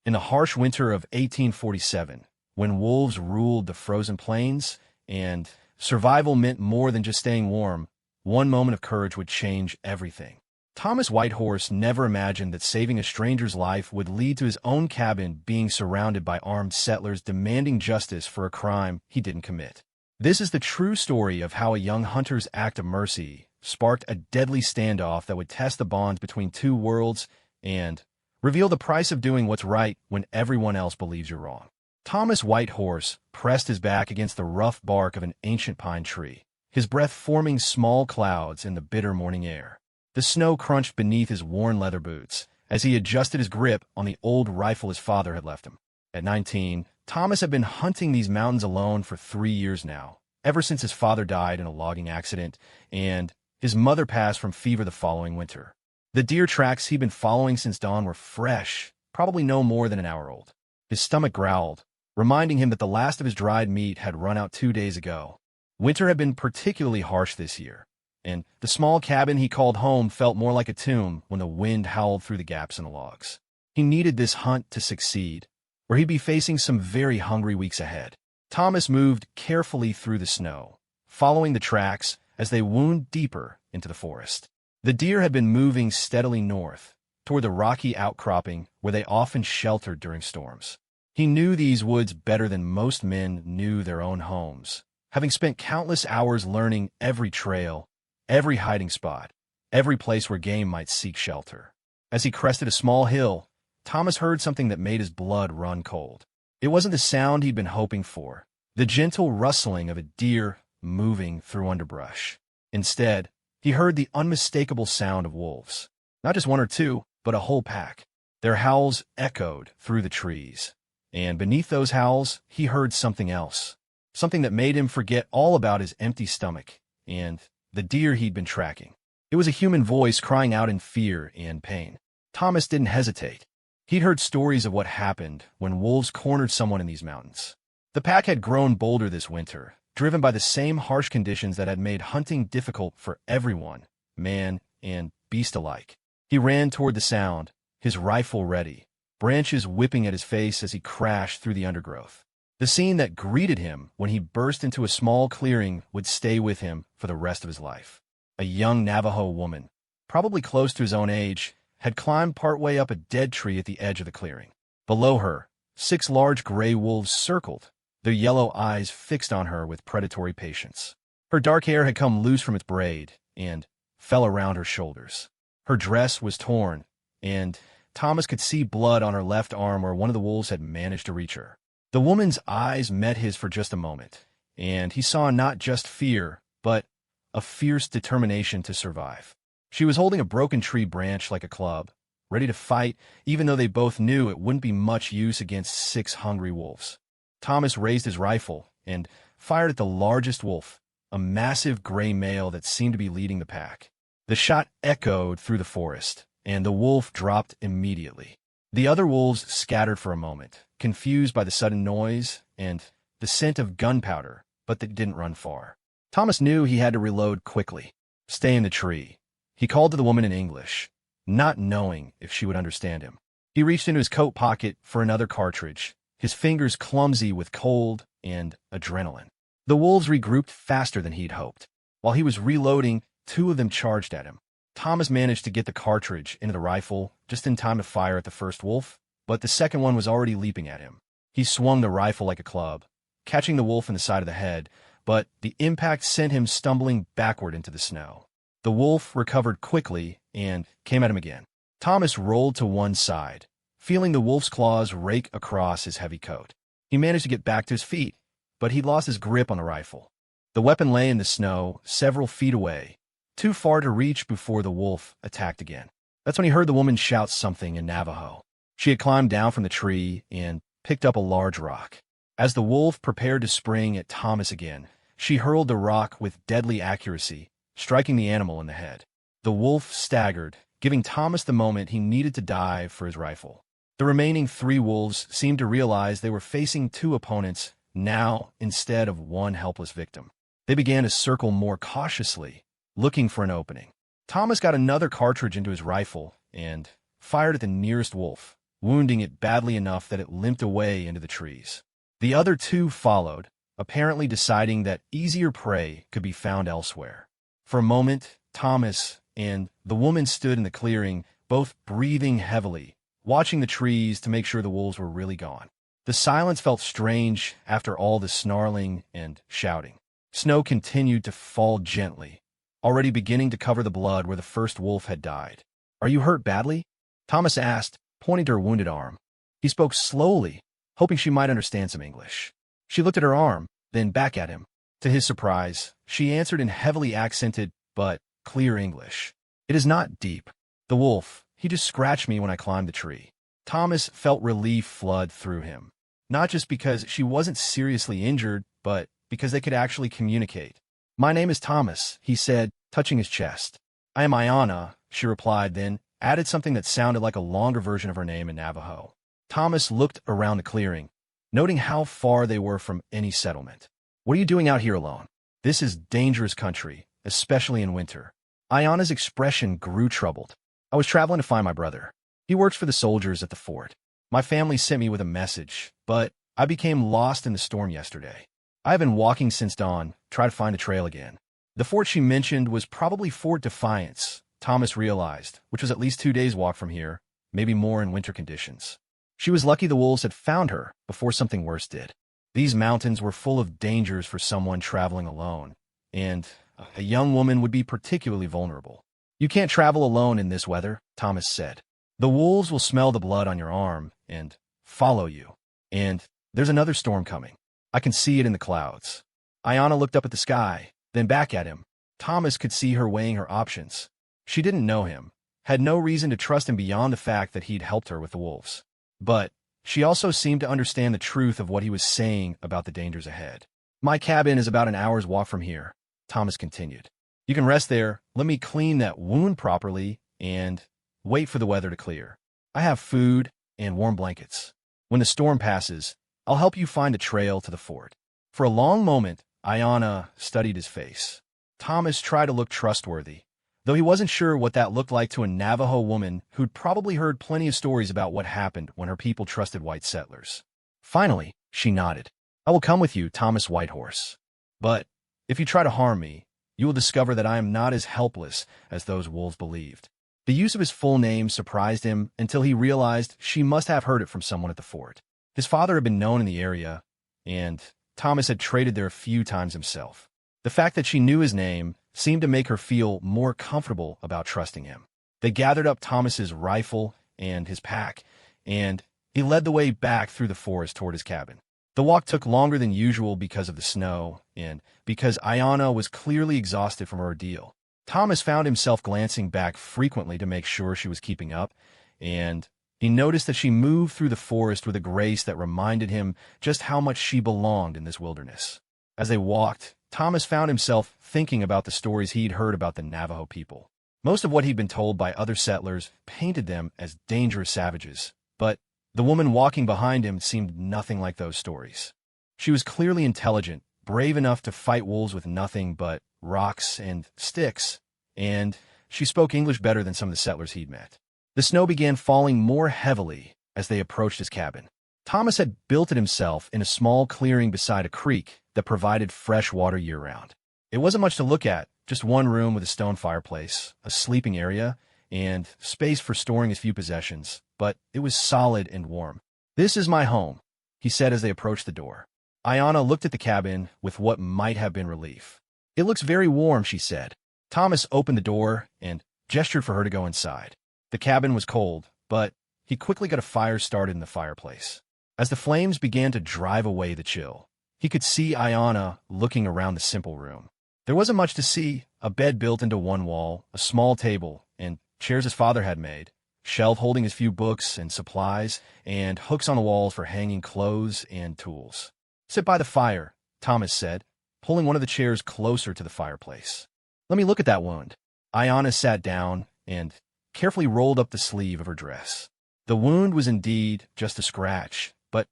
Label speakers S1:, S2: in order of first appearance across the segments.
S1: In the harsh winter of 1847, when wolves ruled the frozen plains and survival meant more than just staying warm, one moment of courage would change everything. Thomas Whitehorse never imagined that saving a stranger's life would lead to his own cabin being surrounded by armed settlers demanding justice for a crime he didn't commit. This is the true story of how a young hunter's act of mercy sparked a deadly standoff that would test the bonds between two worlds and reveal the price of doing what's right when everyone else believes you're wrong. Thomas Whitehorse pressed his back against the rough bark of an ancient pine tree, his breath forming small clouds in the bitter morning air. The snow crunched beneath his worn leather boots as he adjusted his grip on the old rifle his father had left him. At 19, Thomas had been hunting these mountains alone for 3 years now, ever since his father died in a logging accident and his mother passed from fever the following winter. The deer tracks he'd been following since dawn were fresh, probably no more than an hour old. His stomach growled, reminding him that the last of his dried meat had run out 2 days ago. Winter had been particularly harsh this year, and the small cabin he called home felt more like a tomb when the wind howled through the gaps in the logs. He needed this hunt to succeed, or he'd be facing some very hungry weeks ahead. Thomas moved carefully through the snow, following the tracks as they wound deeper into the forest. The deer had been moving steadily north, toward the rocky outcropping where they often sheltered during storms. He knew these woods better than most men knew their own homes, having spent countless hours learning every trail, every hiding spot, every place where game might seek shelter. As he crested a small hill, Thomas heard something that made his blood run cold. It wasn't the sound he'd been hoping for, the gentle rustling of a deer moving through underbrush. Instead, he heard the unmistakable sound of wolves. Not just one or two, but a whole pack. Their howls echoed through the trees. And beneath those howls, he heard something else. Something that made him forget all about his empty stomach and the deer he'd been tracking. It was a human voice crying out in fear and pain. Thomas didn't hesitate. He'd heard stories of what happened when wolves cornered someone in these mountains. The pack had grown bolder this winter, driven by the same harsh conditions that had made hunting difficult for everyone, man and beast alike. He ran toward the sound, his rifle ready, branches whipping at his face as he crashed through the undergrowth. The scene that greeted him when he burst into a small clearing would stay with him for the rest of his life. A young Navajo woman, probably close to his own age, had climbed partway up a dead tree at the edge of the clearing. Below her, 6 large gray wolves circled, their yellow eyes fixed on her with predatory patience. Her dark hair had come loose from its braid and fell around her shoulders. Her dress was torn, and Thomas could see blood on her left arm where one of the wolves had managed to reach her. The woman's eyes met his for just a moment, and he saw not just fear, but a fierce determination to survive. She was holding a broken tree branch like a club, ready to fight, even though they both knew it wouldn't be much use against 6 hungry wolves. Thomas raised his rifle and fired at the largest wolf, a massive gray male that seemed to be leading the pack. The shot echoed through the forest, and the wolf dropped immediately. The other wolves scattered for a moment, confused by the sudden noise and the scent of gunpowder, but they didn't run far. Thomas knew he had to reload quickly. Stay in the tree. He called to the woman in English, not knowing if she would understand him. He reached into his coat pocket for another cartridge, his fingers clumsy with cold and adrenaline. The wolves regrouped faster than he'd hoped. While he was reloading, 2 of them charged at him. Thomas managed to get the cartridge into the rifle just in time to fire at the first wolf, but the second one was already leaping at him. He swung the rifle like a club, catching the wolf in the side of the head, but the impact sent him stumbling backward into the snow. The wolf recovered quickly and came at him again. Thomas rolled to one side, feeling the wolf's claws rake across his heavy coat. He managed to get back to his feet, but he'd lost his grip on the rifle. The weapon lay in the snow several feet away, too far to reach before the wolf attacked again. That's when he heard the woman shout something in Navajo. She had climbed down from the tree and picked up a large rock. As the wolf prepared to spring at Thomas again, she hurled the rock with deadly accuracy, striking the animal in the head. The wolf staggered, giving Thomas the moment he needed to dive for his rifle. The remaining 3 wolves seemed to realize they were facing 2 opponents now instead of one helpless victim. They began to circle more cautiously, looking for an opening. Thomas got another cartridge into his rifle and fired at the nearest wolf, wounding it badly enough that it limped away into the trees. The other two followed, apparently deciding that easier prey could be found elsewhere. For a moment, Thomas and the woman stood in the clearing, both breathing heavily, watching the trees to make sure the wolves were really gone. The silence felt strange after all the snarling and shouting. Snow continued to fall gently, already beginning to cover the blood where the first wolf had died. "Are you hurt badly?" Thomas asked, pointing to her wounded arm. He spoke slowly, hoping she might understand some English. She looked at her arm, then back at him. To his surprise, she answered in heavily accented but clear English. "It is not deep. The wolf, he just scratched me when I climbed the tree." Thomas felt relief flood through him, not just because she wasn't seriously injured, but because they could actually communicate. "My name is Thomas," he said, touching his chest. "I am Ayana," she replied, then added something that sounded like a longer version of her name in Navajo. Thomas looked around the clearing, noting how far they were from any settlement. "What are you doing out here alone? This is dangerous country, especially in winter." Ayana's expression grew troubled. "I was traveling to find my brother. He works for the soldiers at the fort. My family sent me with a message, but I became lost in the storm yesterday. I have been walking since dawn, trying to find the trail again." The fort she mentioned was probably Fort Defiance, Thomas realized, which was at least 2 days' walk from here, maybe more in winter conditions. She was lucky the wolves had found her before something worse did. These mountains were full of dangers for someone traveling alone, and a young woman would be particularly vulnerable. "You can't travel alone in this weather," Thomas said. "The wolves will smell the blood on your arm and follow you. And there's another storm coming. I can see it in the clouds." Ayana looked up at the sky, then back at him. Thomas could see her weighing her options. She didn't know him, had no reason to trust him beyond the fact that he'd helped her with the wolves. But she also seemed to understand the truth of what he was saying about the dangers ahead. "My cabin is about an hour's walk from here," Thomas continued. "You can rest there, let me clean that wound properly, and wait for the weather to clear. I have food and warm blankets. When the storm passes, I'll help you find a trail to the fort." For a long moment, Ayana studied his face. Thomas tried to look trustworthy, though he wasn't sure what that looked like to a Navajo woman who'd probably heard plenty of stories about what happened when her people trusted white settlers. Finally, she nodded. "I will come with you, Thomas Whitehorse. But if you try to harm me, you will discover that I am not as helpless as those wolves believed." The use of his full name surprised him until he realized she must have heard it from someone at the fort. His father had been known in the area, and Thomas had traded there a few times himself. The fact that she knew his name seemed to make her feel more comfortable about trusting him. They gathered up Thomas's rifle and his pack, and he led the way back through the forest toward his cabin. The walk took longer than usual because of the snow, and because Ayana was clearly exhausted from her ordeal. Thomas found himself glancing back frequently to make sure she was keeping up, and he noticed that she moved through the forest with a grace that reminded him just how much she belonged in this wilderness. As they walked, Thomas found himself thinking about the stories he'd heard about the Navajo people. Most of what he'd been told by other settlers painted them as dangerous savages, but the woman walking behind him seemed nothing like those stories. She was clearly intelligent, brave enough to fight wolves with nothing but rocks and sticks, and she spoke English better than some of the settlers he'd met. The snow began falling more heavily as they approached his cabin. Thomas had built it himself in a small clearing beside a creek that provided fresh water year-round. It wasn't much to look at, just one room with a stone fireplace, a sleeping area, and space for storing his few possessions, but it was solid and warm. "This is my home," he said as they approached the door. Ayana looked at the cabin with what might have been relief. "It looks very warm," she said. Thomas opened the door and gestured for her to go inside. The cabin was cold, but he quickly got a fire started in the fireplace. As the flames began to drive away the chill, he could see Ayana looking around the simple room. There wasn't much to see: a bed built into one wall, a small table, and chairs his father had made, shelf holding his few books and supplies, and hooks on the walls for hanging clothes and tools. "Sit by the fire," Thomas said, pulling one of the chairs closer to the fireplace. "Let me look at that wound." Ayana sat down and carefully rolled up the sleeve of her dress. The wound was indeed just a scratch, but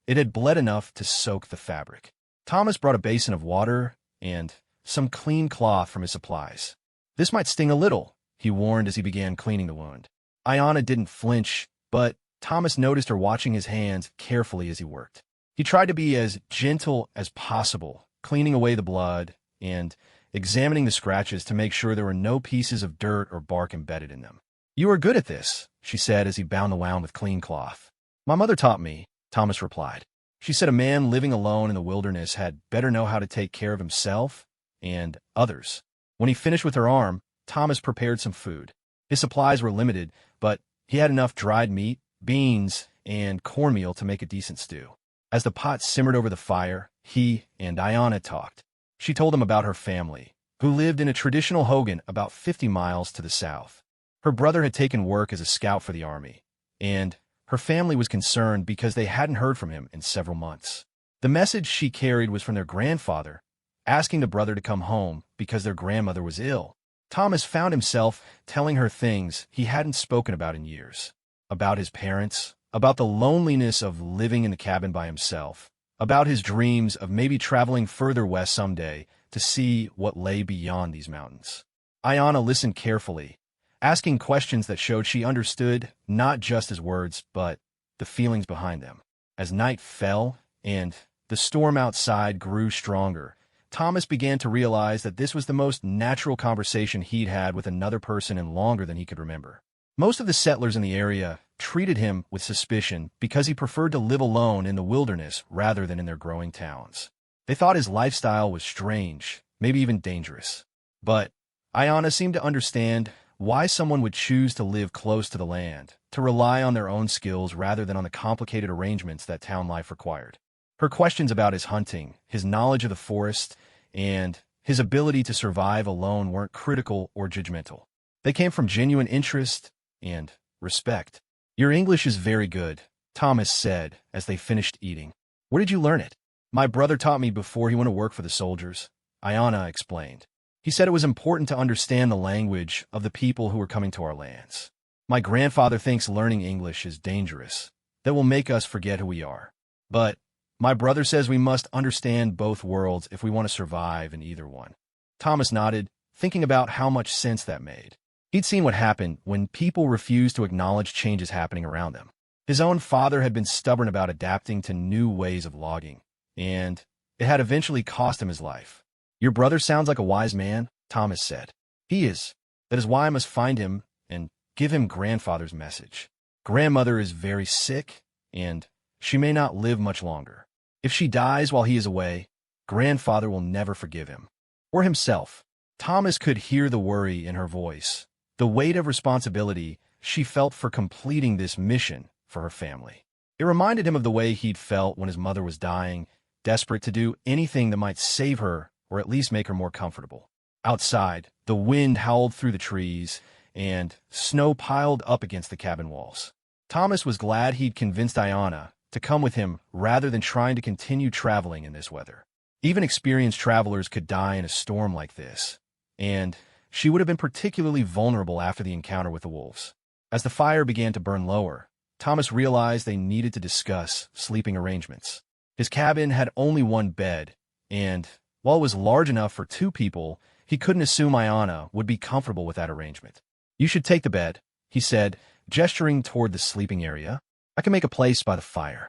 S1: it had bled enough to soak the fabric. Thomas brought a basin of water and some clean cloth from his supplies. "This might sting a little," he warned as he began cleaning the wound. Ayana didn't flinch, but Thomas noticed her watching his hands carefully as he worked. He tried to be as gentle as possible, cleaning away the blood and examining the scratches to make sure there were no pieces of dirt or bark embedded in them. "You are good at this," she said as he bound the wound with clean cloth. "My mother taught me," Thomas replied. "She said a man living alone in the wilderness had better know how to take care of himself and others." When he finished with her arm, Thomas prepared some food. His supplies were limited, but he had enough dried meat, beans, and cornmeal to make a decent stew. As the pot simmered over the fire, he and Ayanna talked. She told him about her family, who lived in a traditional hogan about 50 miles to the south. Her brother had taken work as a scout for the army, and her family was concerned because they hadn't heard from him in several months. The message she carried was from their grandfather, asking the brother to come home because their grandmother was ill. Thomas found himself telling her things he hadn't spoken about in years. About his parents, about the loneliness of living in the cabin by himself, about his dreams of maybe traveling further west someday to see what lay beyond these mountains. Ayanna listened carefully, asking questions that showed she understood not just his words, but the feelings behind them. As night fell and the storm outside grew stronger, Thomas began to realize that this was the most natural conversation he'd had with another person in longer than he could remember. Most of the settlers in the area treated him with suspicion because he preferred to live alone in the wilderness rather than in their growing towns. They thought his lifestyle was strange, maybe even dangerous. But Ayanna seemed to understand why someone would choose to live close to the land, to rely on their own skills rather than on the complicated arrangements that town life required. Her questions about his hunting, his knowledge of the forest, and his ability to survive alone weren't critical or judgmental. They came from genuine interest and respect. "Your English is very good," Thomas said as they finished eating. "Where did you learn it?" "My brother taught me before he went to work for the soldiers," Ayanna explained. "He said it was important to understand the language of the people who were coming to our lands. My grandfather thinks learning English is dangerous, that will make us forget who we are. But my brother says we must understand both worlds if we want to survive in either one." Thomas nodded, thinking about how much sense that made. He'd seen what happened when people refused to acknowledge changes happening around them. His own father had been stubborn about adapting to new ways of logging, and it had eventually cost him his life. "Your brother sounds like a wise man," Thomas said. "He is. That is why I must find him and give him grandfather's message. Grandmother is very sick, and she may not live much longer. If she dies while he is away, grandfather will never forgive him. Or himself." Thomas could hear the worry in her voice, the weight of responsibility she felt for completing this mission for her family. It reminded him of the way he'd felt when his mother was dying, desperate to do anything that might save her or at least make her more comfortable. Outside, the wind howled through the trees, and snow piled up against the cabin walls. Thomas was glad he'd convinced Ayanna to come with him rather than trying to continue traveling in this weather. Even experienced travelers could die in a storm like this, and she would have been particularly vulnerable after the encounter with the wolves. As the fire began to burn lower, Thomas realized they needed to discuss sleeping arrangements. His cabin had only one bed, and while it was large enough for 2 people, he couldn't assume Ayanna would be comfortable with that arrangement. "You should take the bed," he said, gesturing toward the sleeping area. "I can make a place by the fire."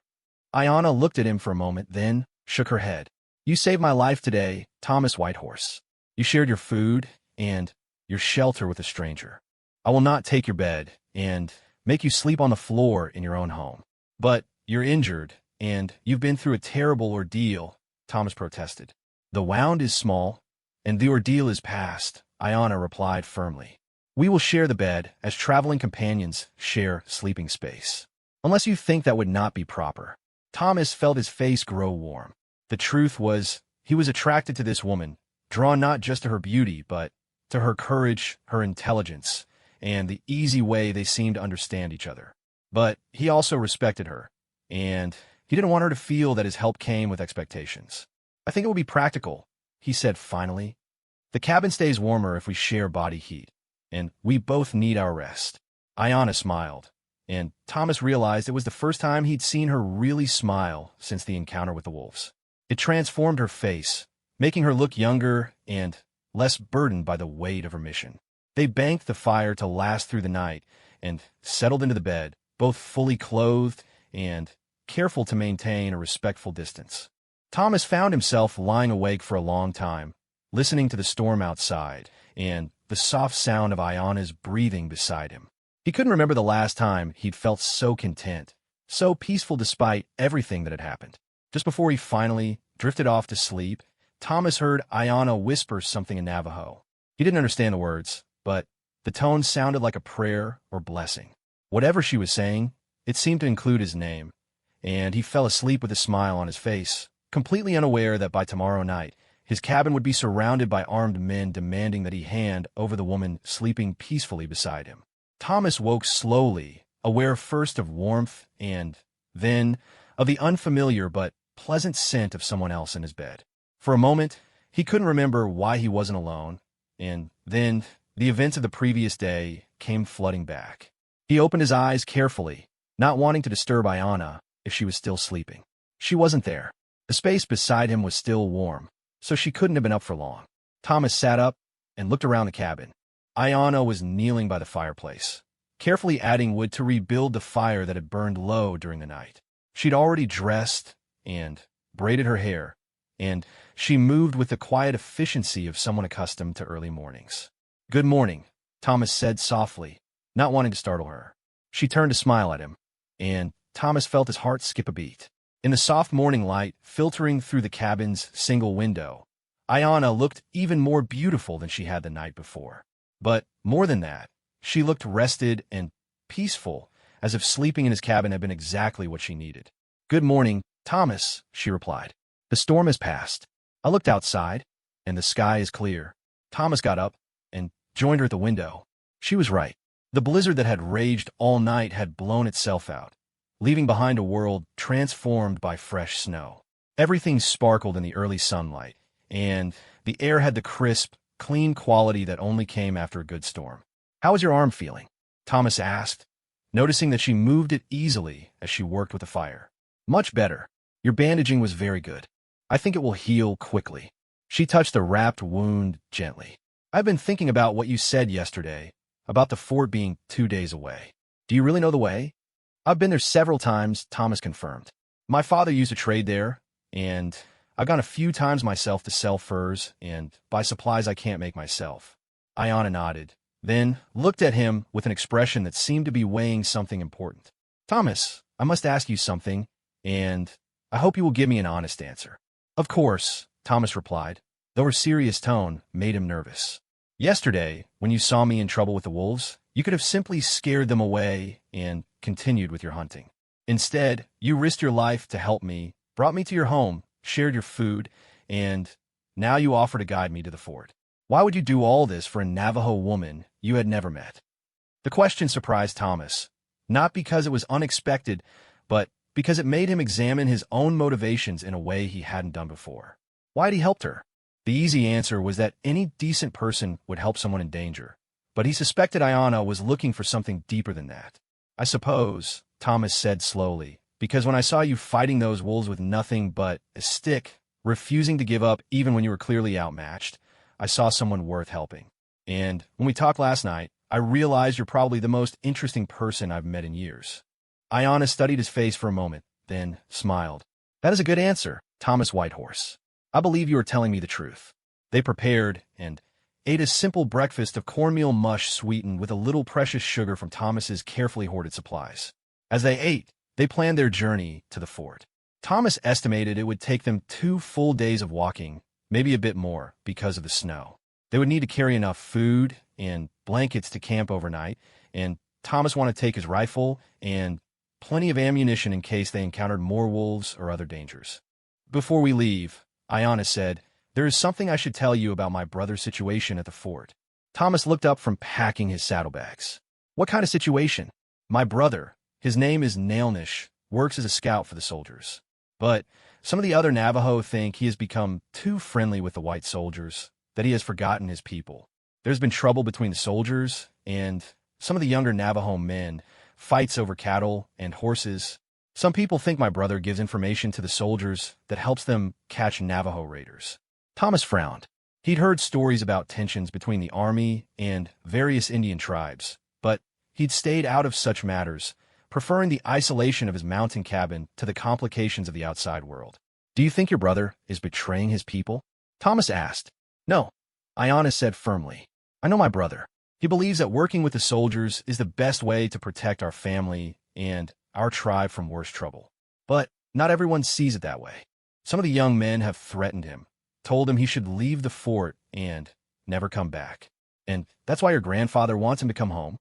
S1: Ayanna looked at him for a moment, then shook her head. "You saved my life today, Thomas Whitehorse. You shared your food and your shelter with a stranger. I will not take your bed and make you sleep on the floor in your own home." "But you're injured, and you've been through a terrible ordeal," Thomas protested. "The wound is small, and the ordeal is past," Ayanna replied firmly. "We will share the bed as traveling companions share sleeping space. Unless you think that would not be proper." Thomas felt his face grow warm. The truth was, he was attracted to this woman, drawn not just to her beauty, but to her courage, her intelligence, and the easy way they seemed to understand each other. But he also respected her, and he didn't want her to feel that his help came with expectations. "I think it will be practical," he said finally. "The cabin stays warmer if we share body heat, and we both need our rest." Ayanna smiled, and Thomas realized it was the first time he'd seen her really smile since the encounter with the wolves. It transformed her face, making her look younger and less burdened by the weight of her mission. They banked the fire to last through the night and settled into the bed, both fully clothed and careful to maintain a respectful distance. Thomas found himself lying awake for a long time, listening to the storm outside and the soft sound of Ayana's breathing beside him. He couldn't remember the last time he'd felt so content, so peaceful despite everything that had happened. Just before he finally drifted off to sleep, Thomas heard Ayana whisper something in Navajo. He didn't understand the words, but the tone sounded like a prayer or blessing. Whatever she was saying, it seemed to include his name, and he fell asleep with a smile on his face, completely unaware that by tomorrow night, his cabin would be surrounded by armed men demanding that he hand over the woman sleeping peacefully beside him. Thomas woke slowly, aware first of warmth and then of the unfamiliar but pleasant scent of someone else in his bed. For a moment, he couldn't remember why he wasn't alone, and then the events of the previous day came flooding back. He opened his eyes carefully, not wanting to disturb Ayana if she was still sleeping. She wasn't there. The space beside him was still warm, so she couldn't have been up for long. Thomas sat up and looked around the cabin. Ayana was kneeling by the fireplace, carefully adding wood to rebuild the fire that had burned low during the night. She'd already dressed and braided her hair, and she moved with the quiet efficiency of someone accustomed to early mornings. "Good morning," Thomas said softly, not wanting to startle her. She turned to smile at him, and Thomas felt his heart skip a beat. In the soft morning light filtering through the cabin's single window, Ayana looked even more beautiful than she had the night before. But more than that, she looked rested and peaceful, as if sleeping in his cabin had been exactly what she needed. "Good morning, Thomas," she replied. "The storm has passed. I looked outside, and the sky is clear." Thomas got up and joined her at the window. She was right. The blizzard that had raged all night had blown itself out, leaving behind a world transformed by fresh snow. Everything sparkled in the early sunlight, and the air had the crisp, clean quality that only came after a good storm. "How is your arm feeling?" Thomas asked, noticing that she moved it easily as she worked with the fire. "Much better. Your bandaging was very good. I think it will heal quickly." She touched the wrapped wound gently. "I've been thinking about what you said yesterday, about the fort being 2 days away. Do you really know the way?" "I've been there several times," Thomas confirmed. "My father used to trade there, and I've gone a few times myself to sell furs and buy supplies I can't make myself." Ayana nodded, then looked at him with an expression that seemed to be weighing something important. "Thomas, I must ask you something, and I hope you will give me an honest answer." "Of course," Thomas replied, though her serious tone made him nervous. "Yesterday, when you saw me in trouble with the wolves, you could have simply scared them away and continued with your hunting. Instead, you risked your life to help me, brought me to your home, shared your food, and now you offer to guide me to the fort. Why would you do all this for a Navajo woman you had never met?" The question surprised Thomas, not because it was unexpected, but because it made him examine his own motivations in a way he hadn't done before. Why had he helped her? The easy answer was that any decent person would help someone in danger, but he suspected Ayana was looking for something deeper than that. "I suppose," Thomas said slowly, "because when I saw you fighting those wolves with nothing but a stick, refusing to give up even when you were clearly outmatched, I saw someone worth helping. And when we talked last night, I realized you're probably the most interesting person I've met in years." Ayana studied his face for a moment, then smiled. "That is a good answer, Thomas Whitehorse. I believe you are telling me the truth." They prepared and ate a simple breakfast of cornmeal mush sweetened with a little precious sugar from Thomas's carefully hoarded supplies. As they ate, they planned their journey to the fort. Thomas estimated it would take them 2 full days of walking, maybe a bit more, because of the snow. They would need to carry enough food and blankets to camp overnight, and Thomas wanted to take his rifle and plenty of ammunition in case they encountered more wolves or other dangers. "Before we leave," Ayana said, "there is something I should tell you about my brother's situation at the fort." Thomas looked up from packing his saddlebags. "What kind of situation?" "My brother, his name is Nailnish, works as a scout for the soldiers. But some of the other Navajo think he has become too friendly with the white soldiers, that he has forgotten his people. There's been trouble between the soldiers and some of the younger Navajo men, fights over cattle and horses. Some people think my brother gives information to the soldiers that helps them catch Navajo raiders." Thomas frowned. He'd heard stories about tensions between the army and various Indian tribes, but he'd stayed out of such matters, preferring the isolation of his mountain cabin to the complications of the outside world. "Do you think your brother is betraying his people?" Thomas asked. "No," Iana said firmly. "I know my brother. He believes that working with the soldiers is the best way to protect our family and our tribe from worse trouble. But not everyone sees it that way. Some of the young men have threatened him, told him he should leave the fort and never come back. And that's why your grandfather wants him to come home?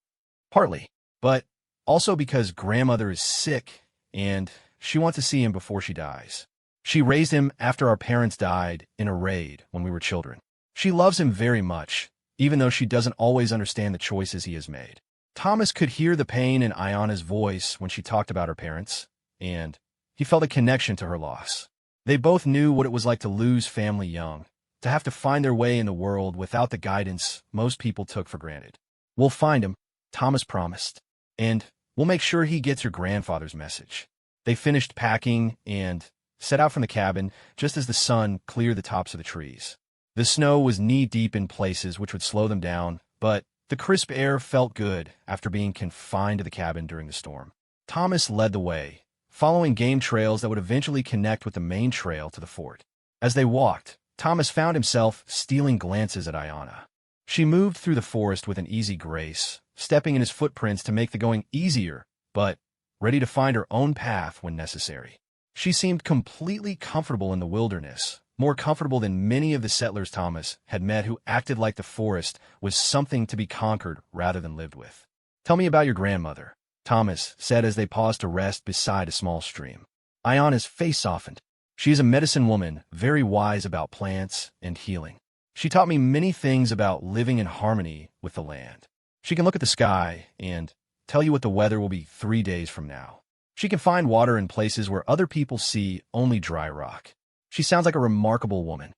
S1: Partly, but also because grandmother is sick and she wants to see him before she dies. She raised him after our parents died in a raid when we were children. She loves him very much, even though she doesn't always understand the choices he has made." Thomas could hear the pain in Iana's voice when she talked about her parents, and he felt a connection to her loss. They both knew what it was like to lose family young, to have to find their way in the world without the guidance most people took for granted. "We'll find him," Thomas promised, "and we'll make sure he gets your grandfather's message." They finished packing and set out from the cabin just as the sun cleared the tops of the trees. The snow was knee-deep in places which would slow them down, but the crisp air felt good after being confined to the cabin during the storm. Thomas led the way, following game trails that would eventually connect with the main trail to the fort. As they walked, Thomas found himself stealing glances at Iana. She moved through the forest with an easy grace, stepping in his footprints to make the going easier, but ready to find her own path when necessary. She seemed completely comfortable in the wilderness, more comfortable than many of the settlers Thomas had met who acted like the forest was something to be conquered rather than lived with. "Tell me about your grandmother," Thomas said as they paused to rest beside a small stream. Iana's face softened. "She is a medicine woman, very wise about plants and healing. She taught me many things about living in harmony with the land. She can look at the sky and tell you what the weather will be 3 days from now. She can find water in places where other people see only dry rock. She sounds like a remarkable woman."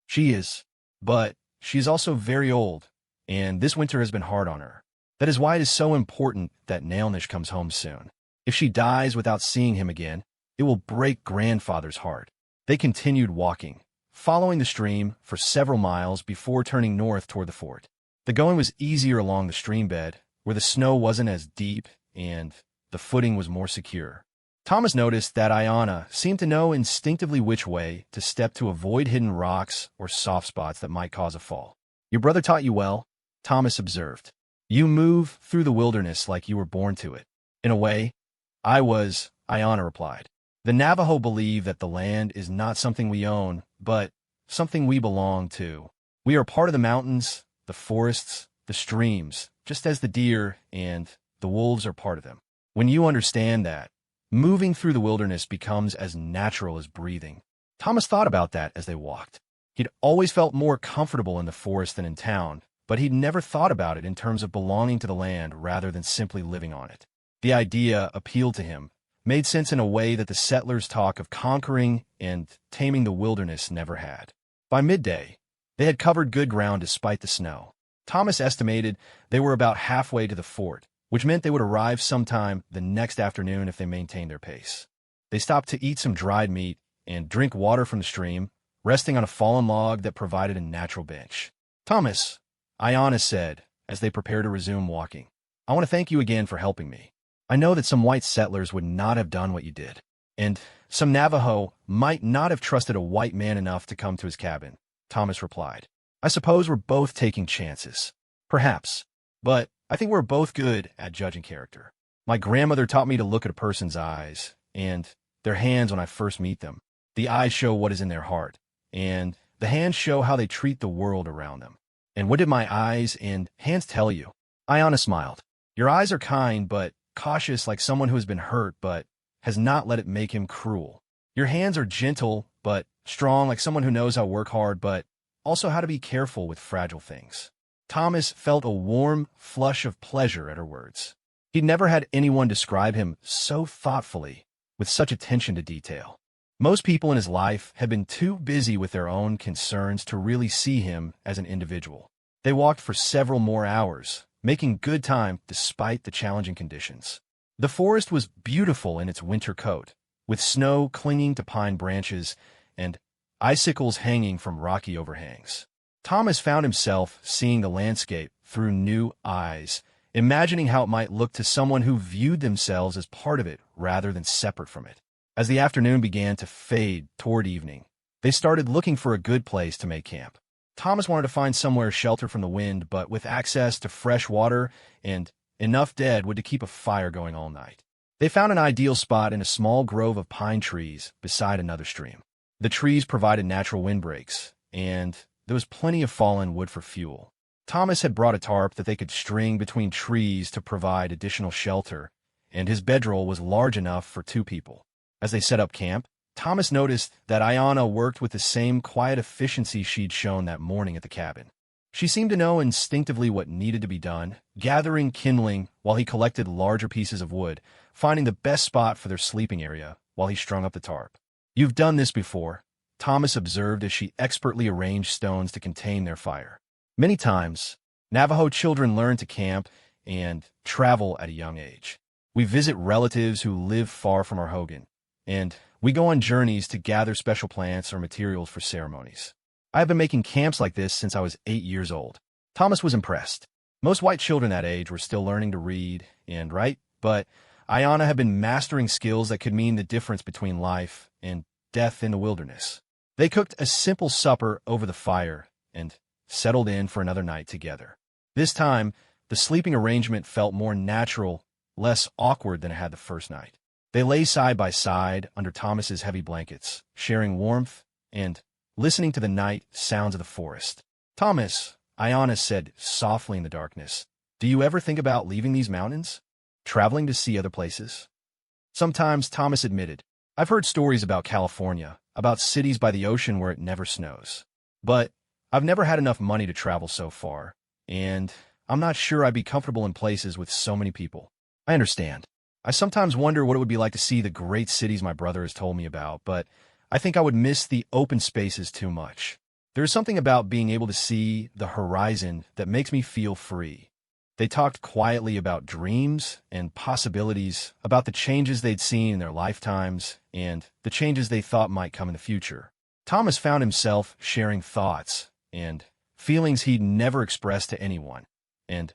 S1: "She is, but she is also very old, and this winter has been hard on her. That is why it is so important that Nailnish comes home soon. If she dies without seeing him again, it will break grandfather's heart." They continued walking, following the stream for several miles before turning north toward the fort. The going was easier along the stream bed, where the snow wasn't as deep and the footing was more secure. Thomas noticed that Iana seemed to know instinctively which way to step to avoid hidden rocks or soft spots that might cause a fall. "Your brother taught you well," Thomas observed. "You move through the wilderness like you were born to it." "In a way, I was," Iana replied. "The Navajo believe that the land is not something we own, but something we belong to. We are part of the mountains, the forests, the streams, just as the deer and the wolves are part of them. When you understand that, moving through the wilderness becomes as natural as breathing." Thomas thought about that as they walked. He'd always felt more comfortable in the forest than in town, but he'd never thought about it in terms of belonging to the land rather than simply living on it. The idea appealed to him, made sense in a way that the settlers' talk of conquering and taming the wilderness never had. By midday, they had covered good ground despite the snow. Thomas estimated they were about halfway to the fort, which meant they would arrive sometime the next afternoon if they maintained their pace. They stopped to eat some dried meat and drink water from the stream, resting on a fallen log that provided a natural bench. "Thomas," Iana said as they prepared to resume walking, "I want to thank you again for helping me. I know that some white settlers would not have done what you did, and some Navajo might not have trusted a white man enough to come to his cabin," Thomas replied. "I suppose we're both taking chances. Perhaps. But I think we're both good at judging character. My grandmother taught me to look at a person's eyes and their hands when I first meet them. The eyes show what is in their heart, and the hands show how they treat the world around them." "And what did my eyes and hands tell you?" Iana smiled. "Your eyes are kind but cautious, like someone who has been hurt but has not let it make him cruel. Your hands are gentle but strong, like someone who knows how to work hard but also how to be careful with fragile things." Thomas felt a warm flush of pleasure at her words. He'd never had anyone describe him so thoughtfully, with such attention to detail. Most people in his life had been too busy with their own concerns to really see him as an individual. They walked for several more hours, making good time despite the challenging conditions. The forest was beautiful in its winter coat, with snow clinging to pine branches and icicles hanging from rocky overhangs. Thomas found himself seeing the landscape through new eyes imagining how it might look to someone who viewed themselves as part of it rather than separate from it. As the afternoon began to fade toward evening, they started looking for a good place to make camp. Thomas wanted to find somewhere sheltered from the wind, but with access to fresh water and enough dead wood to keep a fire going all night. They found an ideal spot in a small grove of pine trees beside another stream. The trees provided natural windbreaks, and there was plenty of fallen wood for fuel. Thomas had brought a tarp that they could string between trees to provide additional shelter, and his bedroll was large enough for 2 people. As they set up camp, Thomas noticed that Ayanna worked with the same quiet efficiency she'd shown that morning at the cabin. She seemed to know instinctively what needed to be done, gathering kindling while he collected larger pieces of wood, finding the best spot for their sleeping area while he strung up the tarp. "You've done this before," Thomas observed as she expertly arranged stones to contain their fire. "Many times, Navajo children learn to camp and travel at a young age. We visit relatives who live far from our hogan, and we go on journeys to gather special plants or materials for ceremonies. I have been making camps like this since I was 8 years old." Thomas was impressed. Most white children that age were still learning to read and write, but Ayanna had been mastering skills that could mean the difference between life and death in the wilderness. They cooked a simple supper over the fire and settled in for another night together. This time, the sleeping arrangement felt more natural, less awkward than it had the first night. They lay side by side under Thomas's heavy blankets, sharing warmth and listening to the night sounds of the forest. "Thomas," Ayanna said softly in the darkness, "do you ever think about leaving these mountains? Traveling to see other places?" "Sometimes," Thomas admitted. "I've heard stories about California, about cities by the ocean where it never snows. But I've never had enough money to travel so far, and I'm not sure I'd be comfortable in places with so many people." "I understand. I sometimes wonder what it would be like to see the great cities my brother has told me about, but I think I would miss the open spaces too much. There is something about being able to see the horizon that makes me feel free." They talked quietly about dreams and possibilities, about the changes they'd seen in their lifetimes and the changes they thought might come in the future. Thomas found himself sharing thoughts and feelings he'd never expressed to anyone, and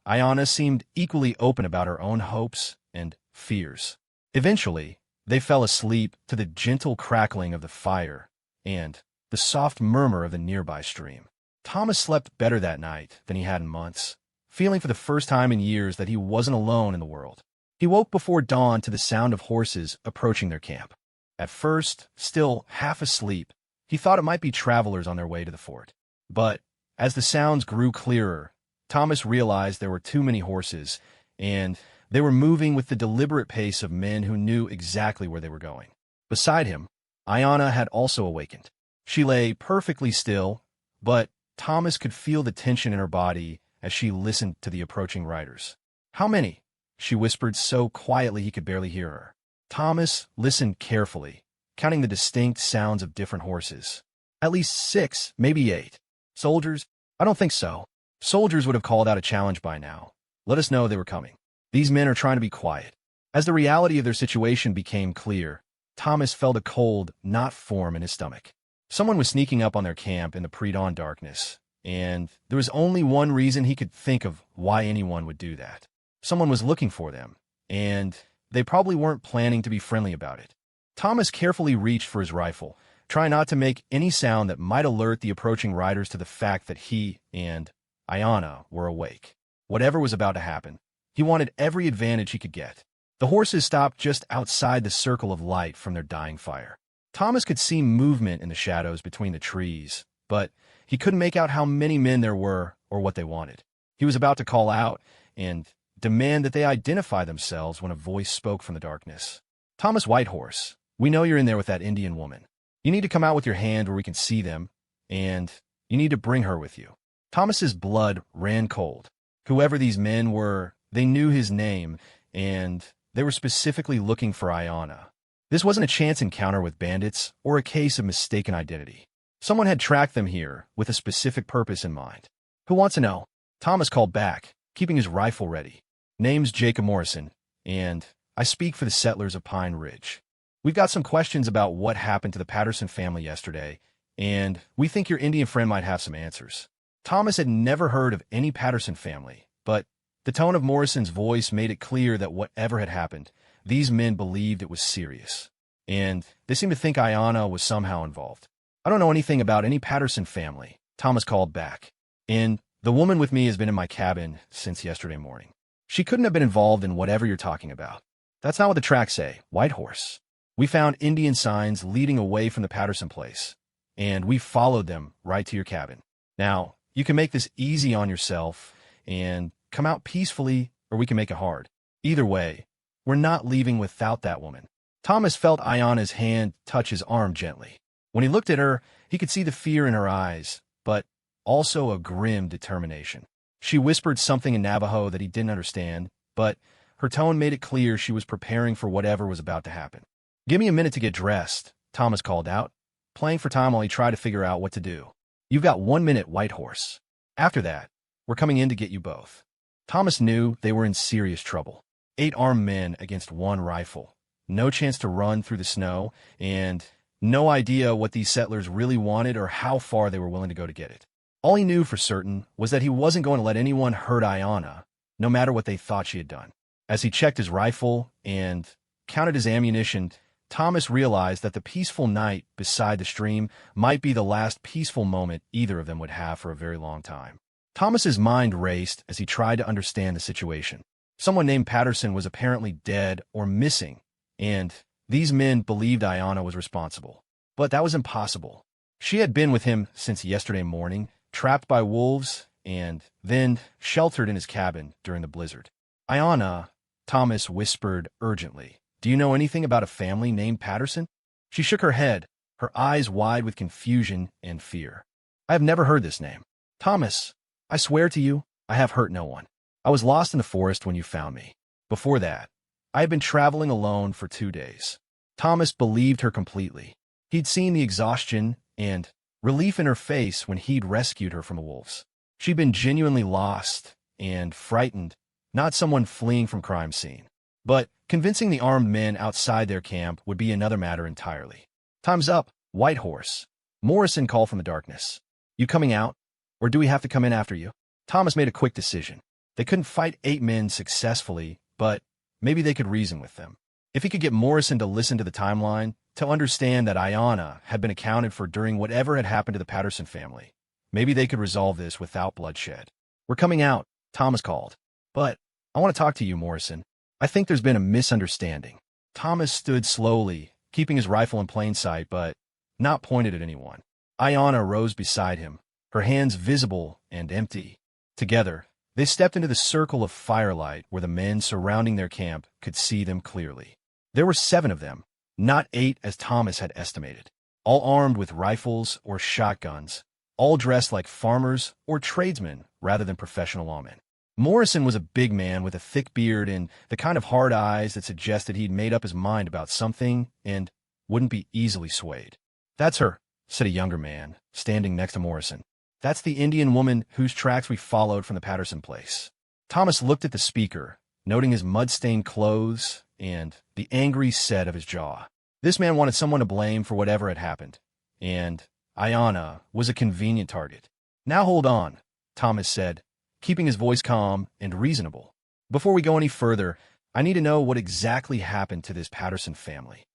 S1: Ayanna seemed equally open about her own hopes and fears. Eventually, they fell asleep to the gentle crackling of the fire and the soft murmur of the nearby stream. Thomas slept better that night than he had in months, feeling for the first time in years that he wasn't alone in the world. He woke before dawn to the sound of horses approaching their camp. At first, still half asleep, he thought it might be travelers on their way to the fort. But as the sounds grew clearer, Thomas realized there were too many horses, and they were moving with the deliberate pace of men who knew exactly where they were going. Beside him, Ayanna had also awakened. She lay perfectly still, but Thomas could feel the tension in her body as she listened to the approaching riders. "How many?" she whispered so quietly he could barely hear her. Thomas listened carefully, counting the distinct sounds of different horses. "At least 6, maybe 8. Soldiers? I don't think so. Soldiers would have called out a challenge by now. Let us know they were coming. These men are trying to be quiet." As the reality of their situation became clear, Thomas felt a cold knot form in his stomach. Someone was sneaking up on their camp in the pre-dawn darkness, and there was only one reason he could think of why anyone would do that. Someone was looking for them, and they probably weren't planning to be friendly about it. Thomas carefully reached for his rifle, trying not to make any sound that might alert the approaching riders to the fact that he and Ayanna were awake. Whatever was about to happen, he wanted every advantage he could get. The horses stopped just outside the circle of light from their dying fire. Thomas could see movement in the shadows between the trees, but he couldn't make out how many men there were or what they wanted. He was about to call out and demand that they identify themselves when a voice spoke from the darkness. "Thomas Whitehorse, we know you're in there with that Indian woman. You need to come out with your hand where we can see them, and you need to bring her with you." Thomas's blood ran cold. Whoever these men were, they knew his name, and they were specifically looking for Ayanna. This wasn't a chance encounter with bandits or a case of mistaken identity. Someone had tracked them here with a specific purpose in mind. "Who wants to know?" Thomas called back, keeping his rifle ready. "Name's Jacob Morrison, and I speak for the settlers of Pine Ridge. We've got some questions about what happened to the Patterson family yesterday, and we think your Indian friend might have some answers." Thomas had never heard of any Patterson family, but The tone of Morrison's voice made it clear that whatever had happened, these men believed it was serious. And they seemed to think Ayanna was somehow involved. I don't know anything about any Patterson family, Thomas called back. And the woman with me has been in my cabin since yesterday morning. She couldn't have been involved in whatever you're talking about. That's not what the tracks say, White Horse. We found Indian signs leading away from the Patterson place, and we followed them right to your cabin. Now, you can make this easy on yourself and come out peacefully, or we can make it hard. Either way, we're not leaving without that woman. Thomas felt Ayanna's hand touch his arm gently. When he looked at her, he could see the fear in her eyes, but also a grim determination. She whispered something in Navajo that he didn't understand, but her tone made it clear she was preparing for whatever was about to happen. "Give me a minute to get dressed," Thomas called out, playing for time while he tried to figure out what to do. "You've got 1 minute, White Horse. After that, we're coming in to get you both." Thomas knew they were in serious trouble. 8 armed men against 1 rifle. No chance to run through the snow, and no idea what these settlers really wanted or how far they were willing to go to get it. All he knew for certain was that he wasn't going to let anyone hurt Ayanna, no matter what they thought she had done. As he checked his rifle and counted his ammunition, Thomas realized that the peaceful night beside the stream might be the last peaceful moment either of them would have for a very long time. Thomas's mind raced as he tried to understand the situation. Someone named Patterson was apparently dead or missing, and these men believed Ayanna was responsible. But that was impossible. She had been with him since yesterday morning, trapped by wolves, and then sheltered in his cabin during the blizzard. "Ayanna," Thomas whispered urgently, "do you know anything about a family named Patterson?" She shook her head, her eyes wide with confusion and fear. "I have never heard this name. Thomas, I swear to you, I have hurt no one. I was lost in the forest when you found me. Before that, I had been traveling alone for 2 days." Thomas believed her completely. He'd seen the exhaustion and relief in her face when he'd rescued her from the wolves. She'd been genuinely lost and frightened, not someone fleeing from crime scene. But convincing the armed men outside their camp would be another matter entirely. "Time's up, White Horse," Morrison called from the darkness. "You coming out, or do we have to come in after you?" Thomas made a quick decision. They couldn't fight 8 men successfully, but maybe they could reason with them. If he could get Morrison to listen to the timeline, to understand that Ayanna had been accounted for during whatever had happened to the Patterson family, maybe they could resolve this without bloodshed. "We're coming out," Thomas called. "But I want to talk to you, Morrison. I think there's been a misunderstanding." Thomas stood slowly, keeping his rifle in plain sight, but not pointed at anyone. Ayanna rose beside him, her hands visible and empty. Together, they stepped into the circle of firelight where the men surrounding their camp could see them clearly. There were 7 of them, not 8 as Thomas had estimated, all armed with rifles or shotguns, all dressed like farmers or tradesmen rather than professional lawmen. Morrison was a big man with a thick beard and the kind of hard eyes that suggested he'd made up his mind about something and wouldn't be easily swayed. "That's her," said a younger man, standing next to Morrison. "That's the Indian woman whose tracks we followed from the Patterson place." Thomas looked at the speaker, noting his mud-stained clothes and the angry set of his jaw. This man wanted someone to blame for whatever had happened, and Ayanna was a convenient target. "Now hold on," Thomas said, keeping his voice calm and reasonable. "Before we go any further, I need to know what exactly happened to this Patterson family."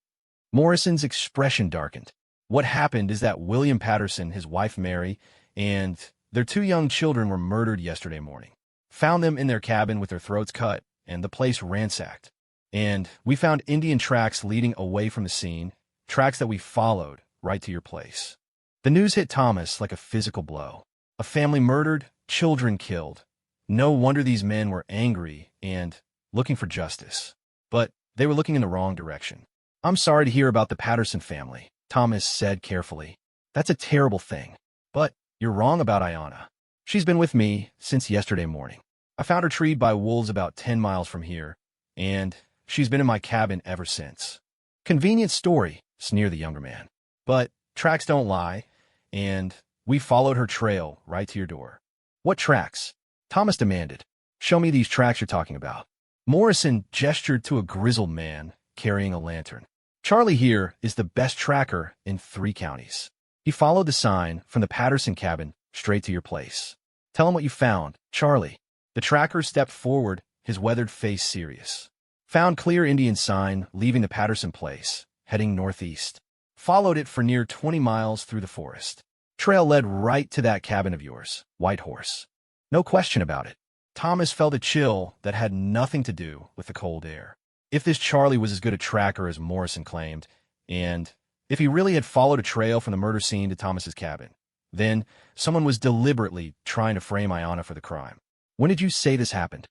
S1: Morrison's expression darkened. "What happened is that William Patterson, his wife Mary, and their 2 young children were murdered yesterday morning. Found them in their cabin with their throats cut and the place ransacked. And we found Indian tracks leading away from the scene, tracks that we followed right to your place." The news hit Thomas like a physical blow. A family murdered, children killed. No wonder these men were angry and looking for justice. But they were looking in the wrong direction. "I'm sorry to hear about the Patterson family," Thomas said carefully. "That's a terrible thing. But you're wrong about Ayanna. She's been with me since yesterday morning. I found her treed by wolves about 10 miles from here, and she's been in my cabin ever since." "Convenient story," sneered the younger man. "But tracks don't lie, and we followed her trail right to your door." "What tracks?" Thomas demanded. "Show me these tracks you're talking about." Morrison gestured to a grizzled man carrying a lantern. "Charlie here is the best tracker in 3 counties. He followed the sign from the Patterson cabin straight to your place. Tell him what you found, Charlie." The The tracker stepped forward, his weathered face serious. Found clear Indian sign leaving the Patterson place, heading northeast. Followed it for near 20 miles through the forest. Trail led right to that cabin of yours, White Horse. No question about it. Thomas felt a chill that had nothing to do with the cold air. If this Charlie was as good a tracker as Morrison claimed, and if he really had followed a trail from the murder scene to Thomas's cabin, then someone was deliberately trying to frame Ayanna for the crime. When did you say this happened?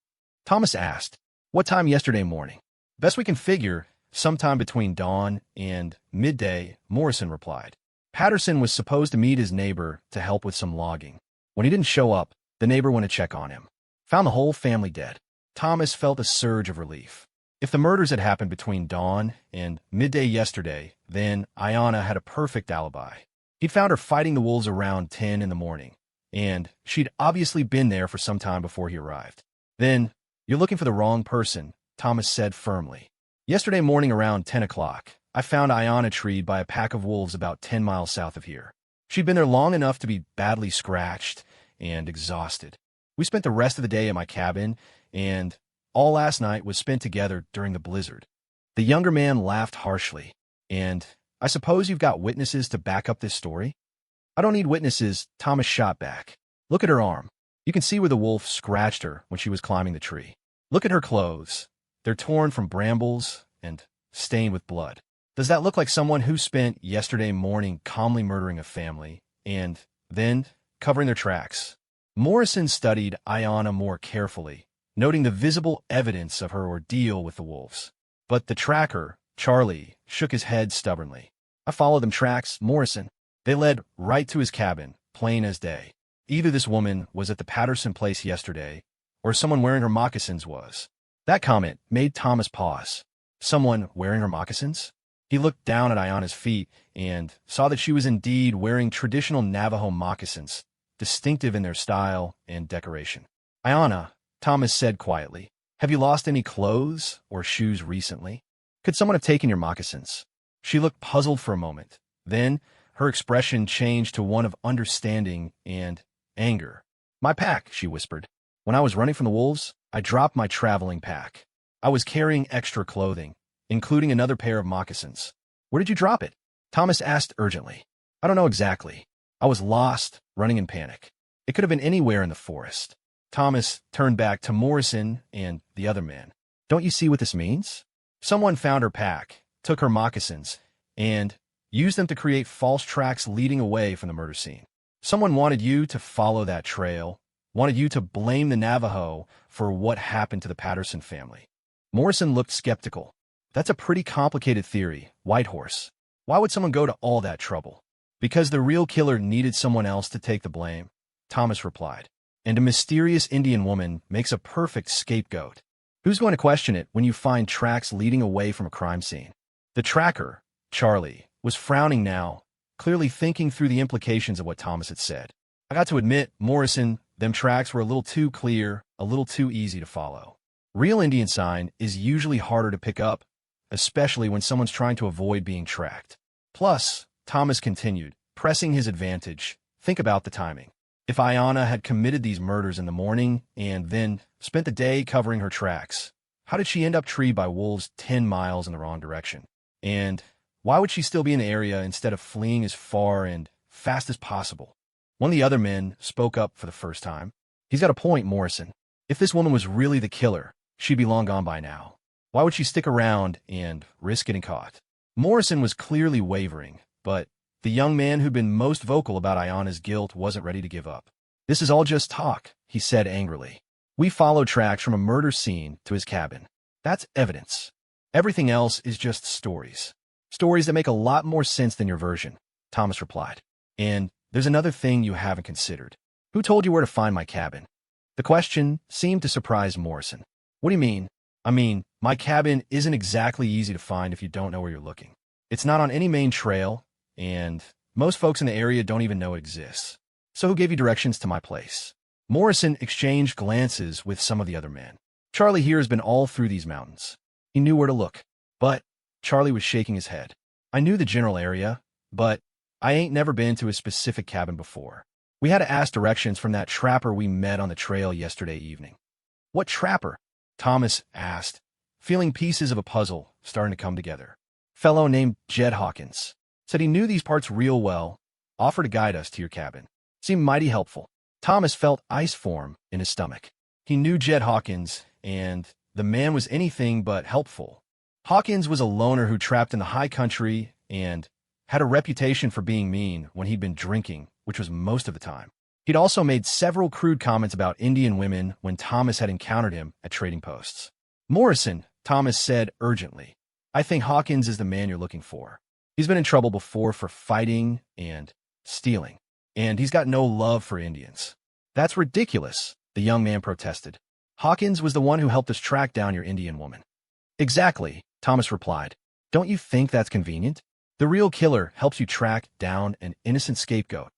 S1: Thomas asked. What time yesterday morning? Best we can figure, sometime between dawn and midday, Morrison replied. Patterson was supposed to meet his neighbor to help with some logging. When he didn't show up, the neighbor went to check on him. Found the whole family dead. Thomas felt a surge of relief. If the murders had happened between dawn and midday yesterday, then Ayanna had a perfect alibi. He'd found her fighting the wolves around 10 in the morning, and she'd obviously been there for some time before he arrived. Then, you're looking for the wrong person, Thomas said firmly. Yesterday morning around 10 o'clock, I found Ayanna treed by a pack of wolves about 10 miles south of here. She'd been there long enough to be badly scratched and exhausted. We spent the rest of the day at my cabin, and all last night was spent together during the blizzard. The younger man laughed harshly. And I suppose you've got witnesses to back up this story? I don't need witnesses, Thomas shot back. Look at her arm. You can see where the wolf scratched her when she was climbing the tree. Look at her clothes. They're torn from brambles and stained with blood. Does that look like someone who spent yesterday morning calmly murdering a family and then covering their tracks? Morrison studied Ayanna more carefully, noting the visible evidence of her ordeal with the wolves. But the tracker, Charlie, shook his head stubbornly. I followed them tracks, Morrison. They led right to his cabin, plain as day. Either this woman was at the Patterson place yesterday, or someone wearing her moccasins was. That comment made Thomas pause. Someone wearing her moccasins? He looked down at Ayanna's feet and saw that she was indeed wearing traditional Navajo moccasins, distinctive in their style and decoration. Ayanna, Thomas said quietly, have you lost any clothes or shoes recently? Could someone have taken your moccasins? She looked puzzled for a moment. Then her expression changed to one of understanding and anger. My pack, she whispered. When I was running from the wolves, I dropped my traveling pack. I was carrying extra clothing, including another pair of moccasins. Where did you drop it? Thomas asked urgently. I don't know exactly. I was lost, running in panic. It could have been anywhere in the forest. Thomas turned back to Morrison and the other man. Don't you see what this means? Someone found her pack, took her moccasins, and used them to create false tracks leading away from the murder scene. Someone wanted you to follow that trail, wanted you to blame the Navajo for what happened to the Patterson family. Morrison looked skeptical. That's a pretty complicated theory, White Horse. Why would someone go to all that trouble? Because the real killer needed someone else to take the blame, Thomas replied. And a mysterious Indian woman makes a perfect scapegoat. Who's going to question it when you find tracks leading away from a crime scene? The tracker, Charlie, was frowning now, clearly thinking through the implications of what Thomas had said. I got to admit, Morrison, them tracks were a little too clear, a little too easy to follow. Real Indian sign is usually harder to pick up, especially when someone's trying to avoid being tracked. Plus, Thomas continued, pressing his advantage, think about the timing. If Ayanna had committed these murders in the morning and then spent the day covering her tracks, how did she end up treed by wolves 10 miles in the wrong direction? And why would she still be in the area instead of fleeing as far and fast as possible? One of the other men spoke up for the first time. He's got a point, Morrison. If this woman was really the killer, she'd be long gone by now. Why would she stick around and risk getting caught? Morrison was clearly wavering, but the young man who'd been most vocal about Ayanna's guilt wasn't ready to give up. This is all just talk, he said angrily. We followed tracks from a murder scene to his cabin. That's evidence. Everything else is just stories. Stories that make a lot more sense than your version, Thomas replied. And there's another thing you haven't considered. Who told you where to find my cabin? The question seemed to surprise Morrison. What do you mean? I mean, my cabin isn't exactly easy to find if you don't know where you're looking. It's not on any main trail, and most folks in the area don't even know it exists. So who gave you directions to my place? Morrison exchanged glances with some of the other men. Charlie here has been all through these mountains. He knew where to look. But Charlie was shaking his head. I knew the general area, but I ain't never been to a specific cabin before. We had to ask directions from that trapper we met on the trail yesterday evening. What trapper? Thomas asked, feeling pieces of a puzzle starting to come together. Fellow named Jed Hawkins. Said he knew these parts real well, offered to guide us to your cabin. Seemed mighty helpful. Thomas felt ice form in his stomach. He knew Jed Hawkins, and the man was anything but helpful. Hawkins was a loner who trapped in the high country and had a reputation for being mean when he'd been drinking, which was most of the time. He'd also made several crude comments about Indian women when Thomas had encountered him at trading posts. Morrison, Thomas said urgently, I think Hawkins is the man you're looking for. He's been in trouble before for fighting and stealing, and he's got no love for Indians. That's ridiculous, the young man protested. Hawkins was the one who helped us track down your Indian woman. Exactly, Thomas replied. Don't you think that's convenient? The real killer helps you track down an innocent scapegoat.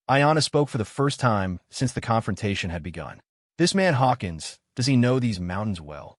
S1: Ayanna spoke for the first time since the confrontation had begun. This man Hawkins, does he know these mountains well?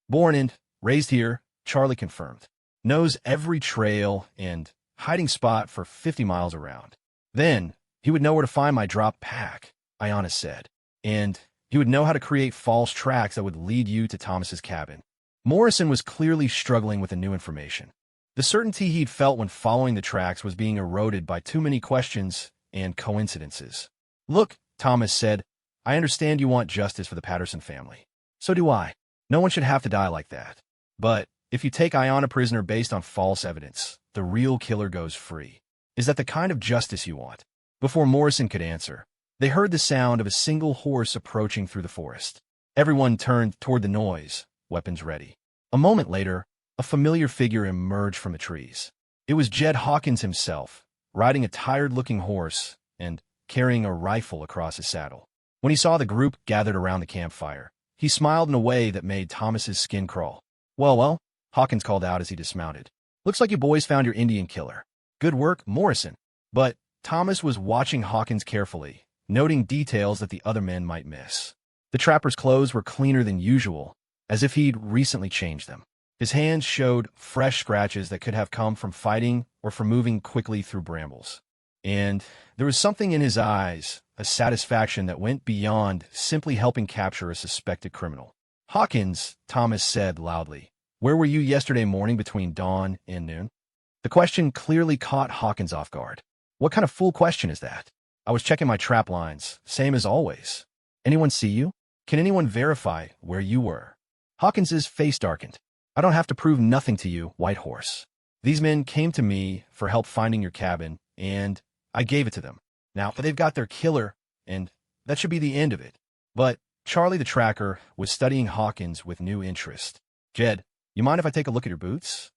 S1: Born and raised here, Charlie confirmed. Knows every trail and hiding spot for 50 miles around. Then, he would know where to find my drop pack, Ayanna said. And he would know how to create false tracks that would lead you to Thomas's cabin. Morrison was clearly struggling with the new information. The certainty he'd felt when following the tracks was being eroded by too many questions and coincidences. Look, Thomas said, I understand you want justice for the Patterson family. So do I. No one should have to die like that. But if you take Ayanna prisoner based on false evidence, the real killer goes free. Is that the kind of justice you want? Before Morrison could answer, they heard the sound of a single horse approaching through the forest. Everyone turned toward the noise, weapons ready. A moment later, a familiar figure emerged from the trees. It was Jed Hawkins himself, riding a tired-looking horse and carrying a rifle across his saddle. When he saw the group gathered around the campfire, he smiled in a way that made Thomas's skin crawl. Well, Hawkins called out as he dismounted. Looks like you boys found your Indian killer. Good work, Morrison. But Thomas was watching Hawkins carefully, noting details that the other men might miss. The trapper's clothes were cleaner than usual, as if he'd recently changed them. His hands showed fresh scratches that could have come from fighting or from moving quickly through brambles. And there was something in his eyes, a satisfaction that went beyond simply helping capture a suspected criminal. Hawkins, Thomas said loudly, where were you yesterday morning between dawn and noon? The question clearly caught Hawkins off guard. What kind of fool question is that? I was checking my trap lines, same as always. Anyone see you? Can anyone verify where you were? Hawkins's face darkened. I don't have to prove nothing to you, White Horse. These men came to me for help finding your cabin, and I gave it to them. Now, they've got their killer, and that should be the end of it. But Charlie the tracker was studying Hawkins with new interest. Jed, you mind if I take a look at your boots?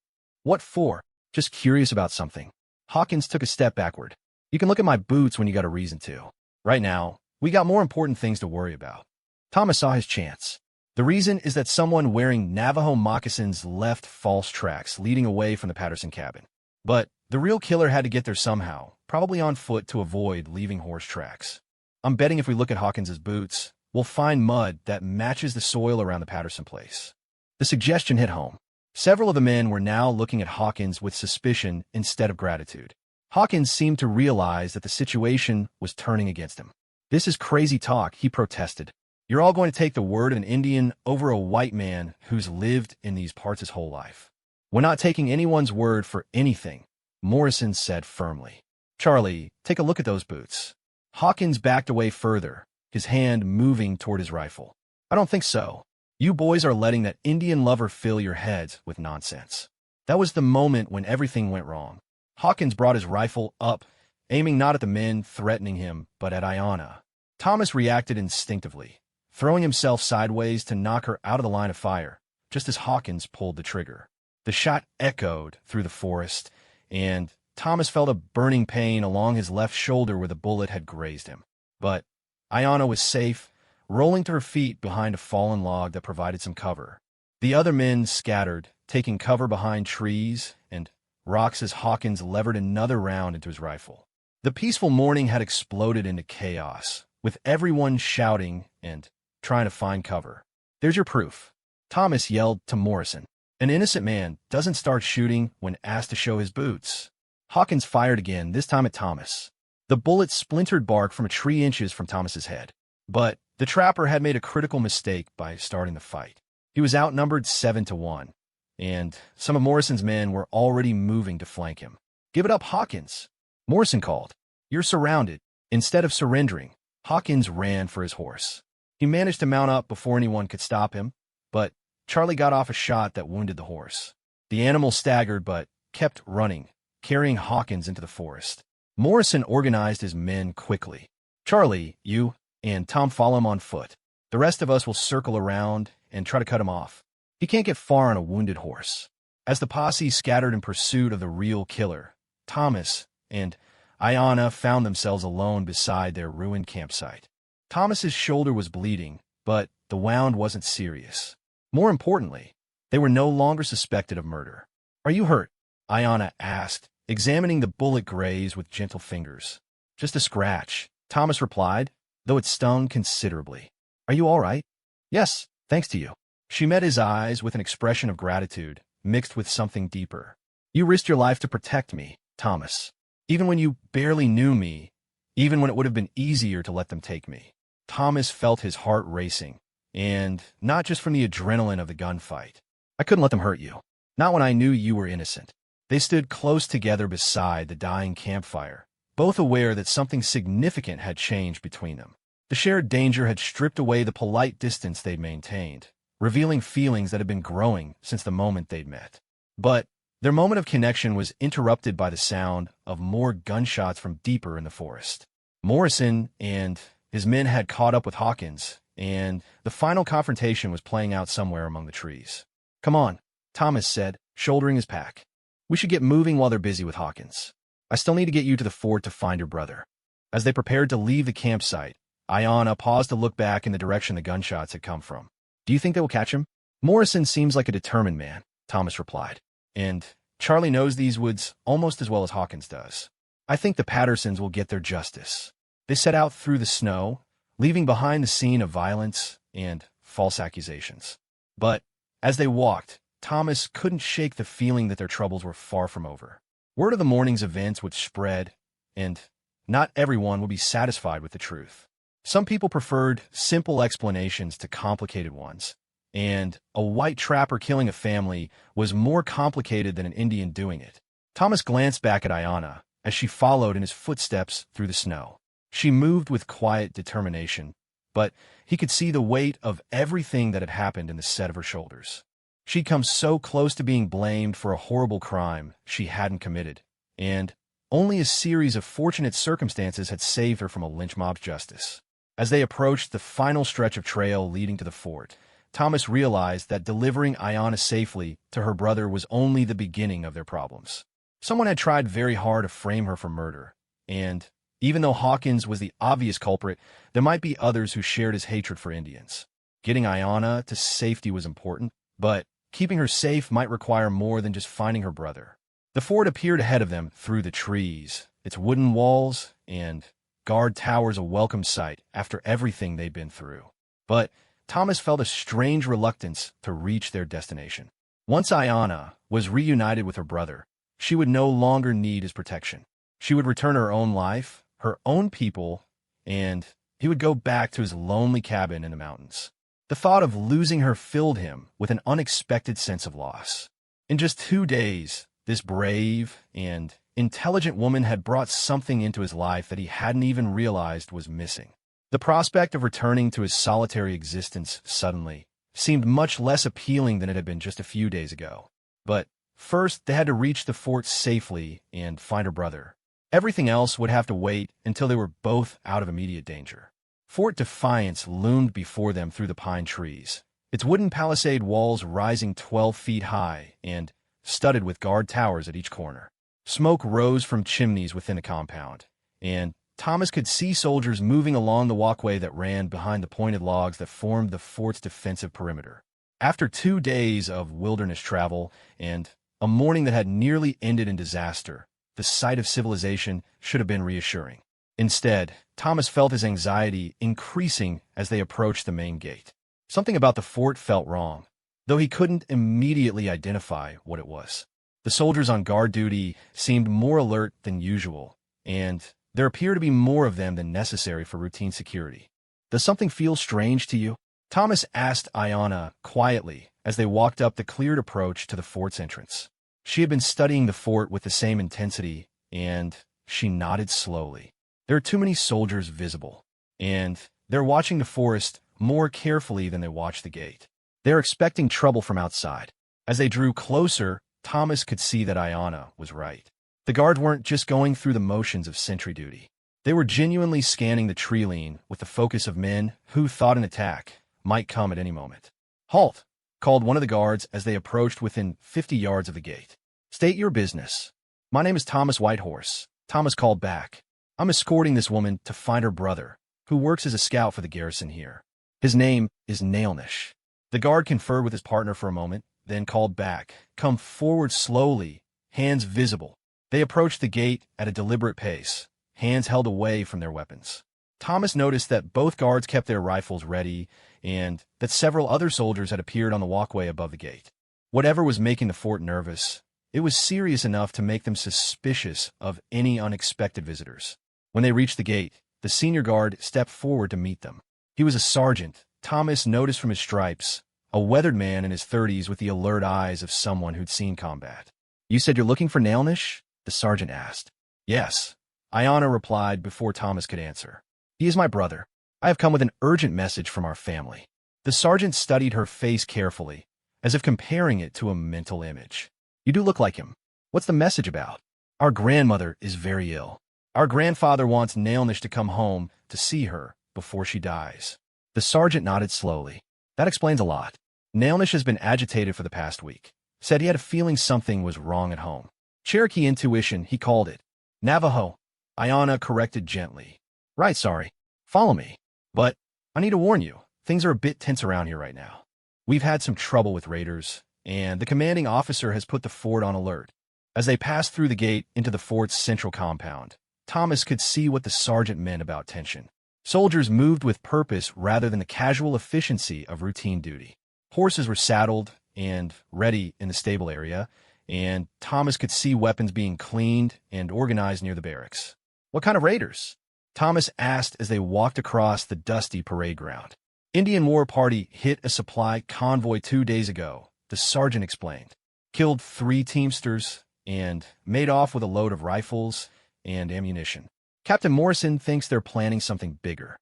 S1: What for? Just curious about something. Hawkins took a step backward. You can look at my boots when you got a reason to. Right now, we got more important things to worry about. Thomas saw his chance. The reason is that someone wearing Navajo moccasins left false tracks leading away from the Patterson cabin. But the real killer had to get there somehow, probably on foot to avoid leaving horse tracks. I'm betting if we look at Hawkins's boots, we'll find mud that matches the soil around the Patterson place. The suggestion hit home. Several of the men were now looking at Hawkins with suspicion instead of gratitude. Hawkins seemed to realize that the situation was turning against him. This is crazy talk, he protested. You're all going to take the word of an Indian over a white man who's lived in these parts his whole life. We're not taking anyone's word for anything, Morrison said firmly. Charlie, take a look at those boots. Hawkins backed away further, his hand moving toward his rifle. I don't think so. You boys are letting that Indian lover fill your heads with nonsense. That was the moment when everything went wrong. Hawkins brought his rifle up, aiming not at the men threatening him, but at Ayanna. Thomas reacted instinctively, throwing himself sideways to knock her out of the line of fire, just as Hawkins pulled the trigger. The shot echoed through the forest, and Thomas felt a burning pain along his left shoulder where the bullet had grazed him. But Ayanna was safe, rolling to her feet behind a fallen log that provided some cover. The other men scattered, taking cover behind trees and rocks as Hawkins levered another round into his rifle. The peaceful morning had exploded into chaos, with everyone shouting and trying to find cover. There's your proof, Thomas yelled to Morrison. An innocent man doesn't start shooting when asked to show his boots. Hawkins fired again, this time at Thomas. The bullet splintered bark from a tree inches from Thomas's head. But The trapper had made a critical mistake by starting the fight. He was outnumbered 7-1, and some of Morrison's men were already moving to flank him. "Give it up, Hawkins!" Morrison called. "You're surrounded." Instead of surrendering, Hawkins ran for his horse. He managed to mount up before anyone could stop him, but Charlie got off a shot that wounded the horse. The animal staggered but kept running, carrying Hawkins into the forest. Morrison organized his men quickly. "Charlie, you and Tom follow him on foot. The rest of us will circle around and try to cut him off. He can't get far on a wounded horse." As the posse scattered in pursuit of the real killer, Thomas and Ayanna found themselves alone beside their ruined campsite. Thomas's shoulder was bleeding, but the wound wasn't serious. More importantly, they were no longer suspected of murder. "Are you hurt?" Ayanna asked, examining the bullet graze with gentle fingers. "Just a scratch," Thomas replied, though it stung considerably. "Are you all right?" "Yes, thanks to you." She met his eyes with an expression of gratitude, mixed with something deeper. "You risked your life to protect me, Thomas. Even when you barely knew me, even when it would have been easier to let them take me." Thomas felt his heart racing, and not just from the adrenaline of the gunfight. "I couldn't let them hurt you. Not when I knew you were innocent." They stood close together beside the dying campfire, both aware that something significant had changed between them. The shared danger had stripped away the polite distance they'd maintained, revealing feelings that had been growing since the moment they'd met. But their moment of connection was interrupted by the sound of more gunshots from deeper in the forest. Morrison and his men had caught up with Hawkins, and the final confrontation was playing out somewhere among the trees. "Come on," Thomas said, shouldering his pack. "We should get moving while they're busy with Hawkins. I still need to get you to the fort to find your brother." As they prepared to leave the campsite, Ayanna paused to look back in the direction the gunshots had come from. "Do you think they will catch him?" "Morrison seems like a determined man," Thomas replied. "And Charlie knows these woods almost as well as Hawkins does. I think the Pattersons will get their justice." They set out through the snow, leaving behind the scene of violence and false accusations. But as they walked, Thomas couldn't shake the feeling that their troubles were far from over. Word of the morning's events would spread, and not everyone would be satisfied with the truth. Some people preferred simple explanations to complicated ones, and a white trapper killing a family was more complicated than an Indian doing it. Thomas glanced back at Ayanna as she followed in his footsteps through the snow. She moved with quiet determination, but he could see the weight of everything that had happened in the set of her shoulders. She'd come so close to being blamed for a horrible crime she hadn't committed, and only a series of fortunate circumstances had saved her from a lynch mob's justice. As they approached the final stretch of trail leading to the fort, Thomas realized that delivering Ayanna safely to her brother was only the beginning of their problems. Someone had tried very hard to frame her for murder, and even though Hawkins was the obvious culprit, there might be others who shared his hatred for Indians. Getting Ayanna to safety was important, but keeping her safe might require more than just finding her brother. The fort appeared ahead of them through the trees, its wooden walls and guard towers a welcome sight after everything they'd been through. But Thomas felt a strange reluctance to reach their destination. Once Ayanna was reunited with her brother, she would no longer need his protection. She would return her own life, her own people, and he would go back to his lonely cabin in the mountains. The thought of losing her filled him with an unexpected sense of loss. In just 2 days, this brave and intelligent woman had brought something into his life that he hadn't even realized was missing. The prospect of returning to his solitary existence suddenly seemed much less appealing than it had been just a few days ago. But first, they had to reach the fort safely and find her brother. Everything else would have to wait until they were both out of immediate danger. Fort Defiance loomed before them through the pine trees, its wooden palisade walls rising 12 feet high and studded with guard towers at each corner. Smoke rose from chimneys within the compound, and Thomas could see soldiers moving along the walkway that ran behind the pointed logs that formed the fort's defensive perimeter. After 2 days of wilderness travel and a morning that had nearly ended in disaster, the sight of civilization should have been reassuring. Instead, Thomas felt his anxiety increasing as they approached the main gate. Something about the fort felt wrong, though he couldn't immediately identify what it was. The soldiers on guard duty seemed more alert than usual, and there appeared to be more of them than necessary for routine security. Does something feel strange to you? Thomas asked Ayanna quietly as they walked up the cleared approach to the fort's entrance. She had been studying the fort with the same intensity, and she nodded slowly. There are too many soldiers visible, and they're watching the forest more carefully than they watch the gate. They're expecting trouble from outside. As they drew closer, Thomas could see that Ayanna was right. The guards weren't just going through the motions of sentry duty. They were genuinely scanning the tree line with the focus of men who thought an attack might come at any moment. "Halt!" called one of the guards as they approached within 50 yards of the gate. "State your business." "My name is Thomas Whitehorse," Thomas called back. "I'm escorting this woman to find her brother, who works as a scout for the garrison here. His name is Nailnish." The guard conferred with his partner for a moment, then called back, "Come forward slowly, hands visible." They approached the gate at a deliberate pace, hands held away from their weapons. Thomas noticed that both guards kept their rifles ready and that several other soldiers had appeared on the walkway above the gate. Whatever was making the fort nervous, it was serious enough to make them suspicious of any unexpected visitors. When they reached the gate, the senior guard stepped forward to meet them. He was a sergeant, Thomas noticed from his stripes, a weathered man in his 30s with the alert eyes of someone who'd seen combat. "You said you're looking for Nailnish?" the sergeant asked. "Yes," Ayanna replied before Thomas could answer. "He is my brother. I have come with an urgent message from our family." The sergeant studied her face carefully, as if comparing it to a mental image. "You do look like him. What's the message about?" "Our grandmother is very ill. Our grandfather wants Nailnish to come home to see her before she dies." The sergeant nodded slowly. "That explains a lot. Nailnish has been agitated for the past week. Said he had a feeling something was wrong at home. Cherokee intuition, he called it. Navajo," Ayanna corrected gently. "Right, sorry. Follow me. But I need to warn you, things are a bit tense around here right now. We've had some trouble with raiders, and the commanding officer has put the fort on alert." As they passed through the gate into the fort's central compound, Thomas could see what the sergeant meant about tension. Soldiers moved with purpose rather than the casual efficiency of routine duty. Horses were saddled and ready in the stable area, and Thomas could see weapons being cleaned and organized near the barracks. "What kind of raiders?" Thomas asked as they walked across the dusty parade ground. "Indian War Party hit a supply convoy 2 days ago," the sergeant explained. "Killed 3 teamsters and made off with a load of rifles and ammunition. Captain Morrison thinks they're planning something bigger."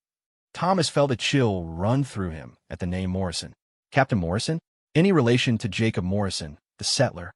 S1: Thomas felt a chill run through him at the name Morrison. Captain Morrison? Any relation to Jacob Morrison, the settler?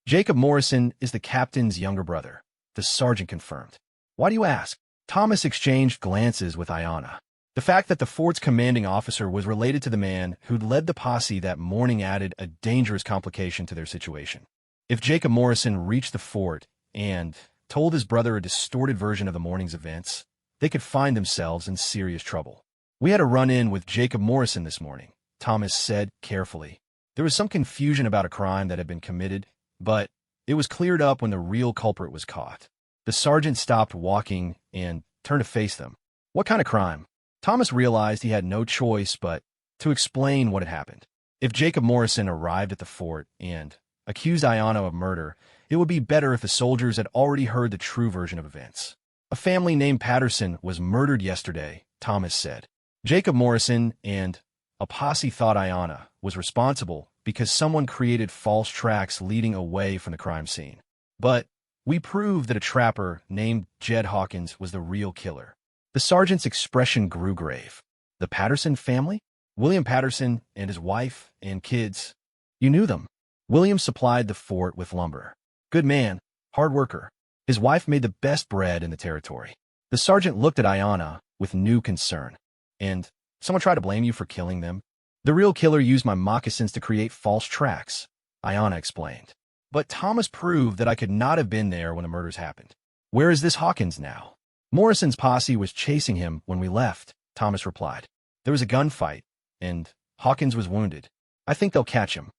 S1: "Jacob Morrison is the captain's younger brother," the sergeant confirmed. "Why do you ask?" Thomas exchanged glances with Ayanna. The fact that the fort's commanding officer was related to the man who'd led the posse that morning added a dangerous complication to their situation. If Jacob Morrison reached the fort and told his brother a distorted version of the morning's events, they could find themselves in serious trouble. "We had a run-in with Jacob Morrison this morning," Thomas said carefully. "There was some confusion about a crime that had been committed, but it was cleared up when the real culprit was caught." The sergeant stopped walking and turned to face them. "What kind of crime?" Thomas realized he had no choice but to explain what had happened. If Jacob Morrison arrived at the fort and accused Ayanna of murder, it would be better if the soldiers had already heard the true version of events. "A family named Patterson was murdered yesterday," Thomas said. Jacob Morrison and a posse thought Ayanna was responsible because someone created false tracks leading away from the crime scene. "But we proved that a trapper named Jed Hawkins was the real killer." The sergeant's expression grew grave. "The Patterson family? William Patterson and his wife and kids. You knew them?" "William supplied the fort with lumber. Good man, hard worker. His wife made the best bread in the territory." The sergeant looked at Ayanna with new concern. "And someone tried to blame you for killing them?" "The real killer used my moccasins to create false tracks," Ayanna explained. "But Thomas proved that I could not have been there when the murders happened." "Where is this Hawkins now?" "Morrison's posse was chasing him when we left," Thomas replied. "There was a gunfight, and Hawkins was wounded. I think they'll catch him."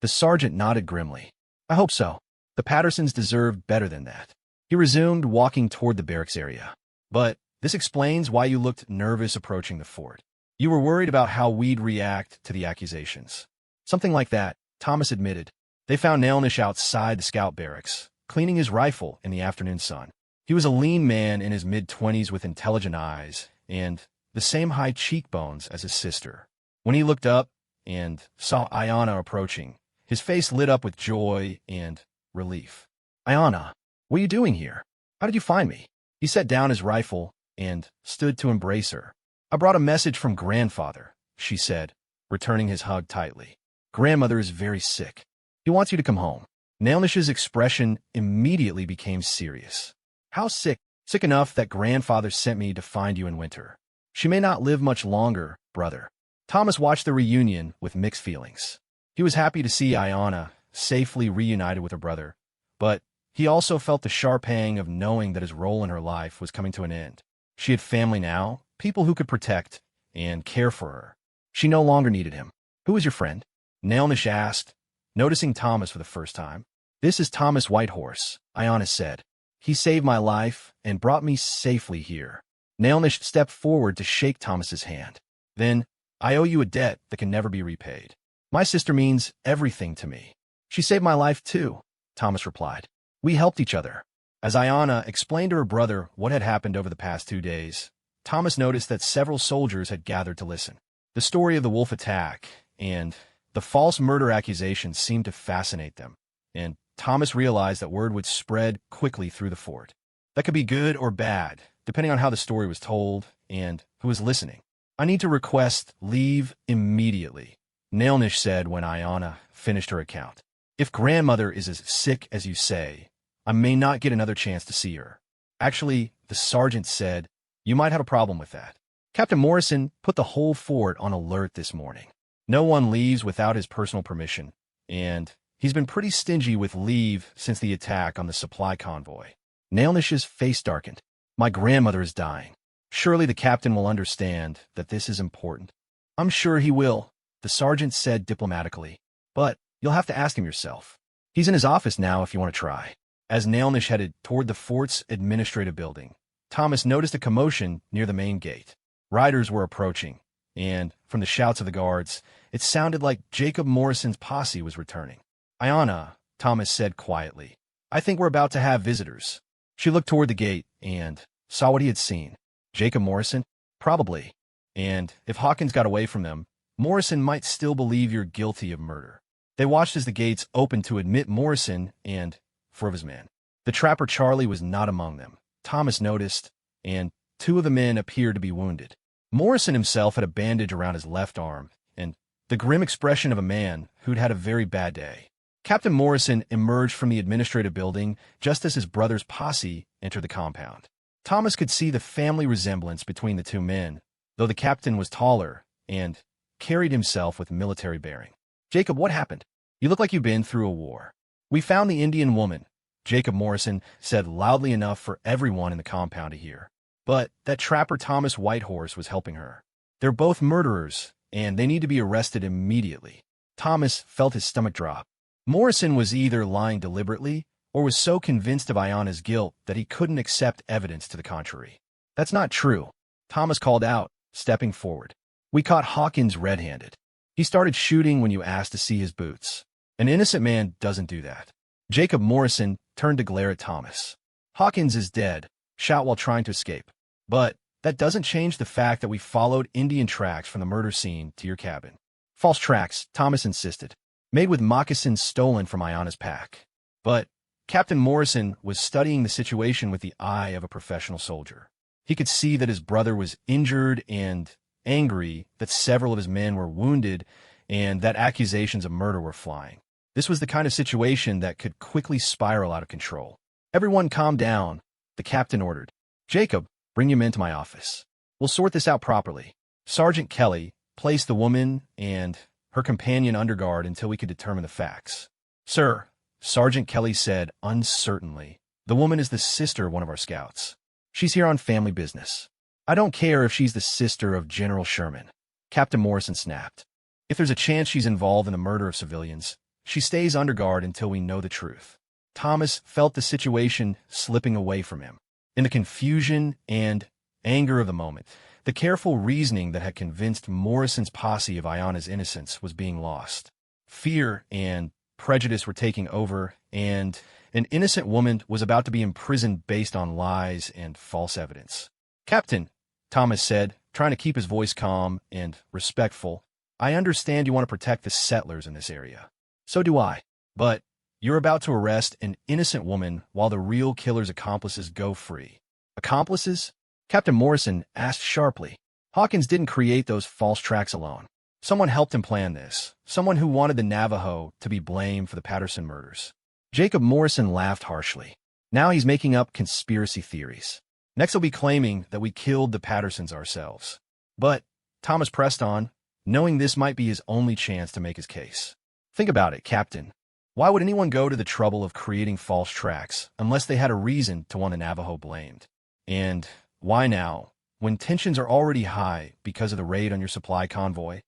S1: The sergeant nodded grimly. "I hope so. The Pattersons deserved better than that." He resumed walking toward the barracks area. "But this explains why you looked nervous approaching the fort. You were worried about how we'd react to the accusations." "Something like that," Thomas admitted. They found Nailnish outside the scout barracks, cleaning his rifle in the afternoon sun. He was a lean man in his mid-20s with intelligent eyes, and the same high cheekbones as his sister. When he looked up and saw Ayanna approaching, his face lit up with joy and relief. "Ayanna, what are you doing here? How did you find me?" He set down his rifle and stood to embrace her. "I brought a message from grandfather," she said, returning his hug tightly. "Grandmother is very sick. He wants you to come home." Nailnish's expression immediately became serious. "How sick?" "Sick enough that grandfather sent me to find you in winter. She may not live much longer, brother." Thomas watched the reunion with mixed feelings. He was happy to see Ayanna safely reunited with her brother, but he also felt the sharp pang of knowing that his role in her life was coming to an end. She had family now, people who could protect and care for her. She no longer needed him. "Who is your friend?" Nailnish asked, noticing Thomas for the first time. "This is Thomas Whitehorse," Ayanna said. "He saved my life and brought me safely here." Nailnish stepped forward to shake Thomas's hand. "Then, I owe you a debt that can never be repaid. My sister means everything to me." "She saved my life too," Thomas replied. "We helped each other." As Ayanna explained to her brother what had happened over the past 2 days, Thomas noticed that several soldiers had gathered to listen. The story of the wolf attack and the false murder accusations seemed to fascinate them, and Thomas realized that word would spread quickly through the fort. That could be good or bad, depending on how the story was told and who was listening. "I need to request leave immediately," Nailnish said when Ayanna finished her account. "If grandmother is as sick as you say, I may not get another chance to see her." "Actually," the sergeant said, "you might have a problem with that. Captain Morrison put the whole fort on alert this morning. No one leaves without his personal permission, and he's been pretty stingy with leave since the attack on the supply convoy." Nailnish's face darkened. "My grandmother is dying. Surely the captain will understand that this is important." "I'm sure he will," the sergeant said diplomatically. "But you'll have to ask him yourself. He's in his office now if you want to try." As Nailnish headed toward the fort's administrative building, Thomas noticed a commotion near the main gate. Riders were approaching, and from the shouts of the guards, it sounded like Jacob Morrison's posse was returning. "Ayanna," Thomas said quietly, "I think we're about to have visitors." She looked toward the gate and saw what he had seen. Jacob Morrison? Probably. And if Hawkins got away from them, Morrison might still believe you're guilty of murder. They watched as the gates opened to admit Morrison and 4 of his men. The trapper Charlie was not among them, Thomas noticed, and 2 of the men appeared to be wounded. Morrison himself had a bandage around his left arm, and the grim expression of a man who'd had a very bad day. Captain Morrison emerged from the administrative building just as his brother's posse entered the compound. Thomas could see the family resemblance between the 2 men, though the captain was taller and carried himself with military bearing. "Jacob, what happened? You look like you've been through a war." "We found the Indian woman," Jacob Morrison said loudly enough for everyone in the compound to hear. "But that trapper Thomas Whitehorse was helping her. They're both murderers, and they need to be arrested immediately." Thomas felt his stomach drop. Morrison was either lying deliberately or was so convinced of Ayanna's guilt that he couldn't accept evidence to the contrary. "That's not true," Thomas called out, stepping forward. "We caught Hawkins red-handed. He started shooting when you asked to see his boots. An innocent man doesn't do that." Jacob Morrison turned to glare at Thomas. "Hawkins is dead, shot while trying to escape. But that doesn't change the fact that we followed Indian tracks from the murder scene to your cabin." "False tracks," Thomas insisted, "made with moccasins stolen from Ayanna's pack." But Captain Morrison was studying the situation with the eye of a professional soldier. He could see that his brother was injured and angry that several of his men were wounded and that accusations of murder were flying. This was the kind of situation that could quickly spiral out of control. "Everyone calm down," the captain ordered. "Jacob, bring your men to my office. We'll sort this out properly." Sergeant Kelly placed the woman and her companion under guard until we could determine the facts. "Sir," Sergeant Kelly said uncertainly, "the woman is the sister of one of our scouts. She's here on family business." "I don't care if she's the sister of General Sherman," Captain Morrison snapped. "If there's a chance she's involved in the murder of civilians, she stays under guard until we know the truth." Thomas felt the situation slipping away from him. In the confusion and anger of the moment, the careful reasoning that had convinced Morrison's posse of Ayanna's innocence was being lost. Fear and prejudice were taking over, and an innocent woman was about to be imprisoned based on lies and false evidence. "Captain," Thomas said, trying to keep his voice calm and respectful. "I understand you want to protect the settlers in this area. So do I. But you're about to arrest an innocent woman while the real killer's accomplices go free." "Accomplices?" Captain Morrison asked sharply. "Hawkins didn't create those false tracks alone. Someone helped him plan this. Someone who wanted the Navajo to be blamed for the Patterson murders." Jacob Morrison laughed harshly. "Now he's making up conspiracy theories. Next he'll be claiming that we killed the Pattersons ourselves." "But," Thomas pressed on, knowing this might be his only chance to make his case. "Think about it, Captain. Why would anyone go to the trouble of creating false tracks unless they had a reason to want the Navajo blamed? And why now, when tensions are already high because of the raid on your supply convoy?"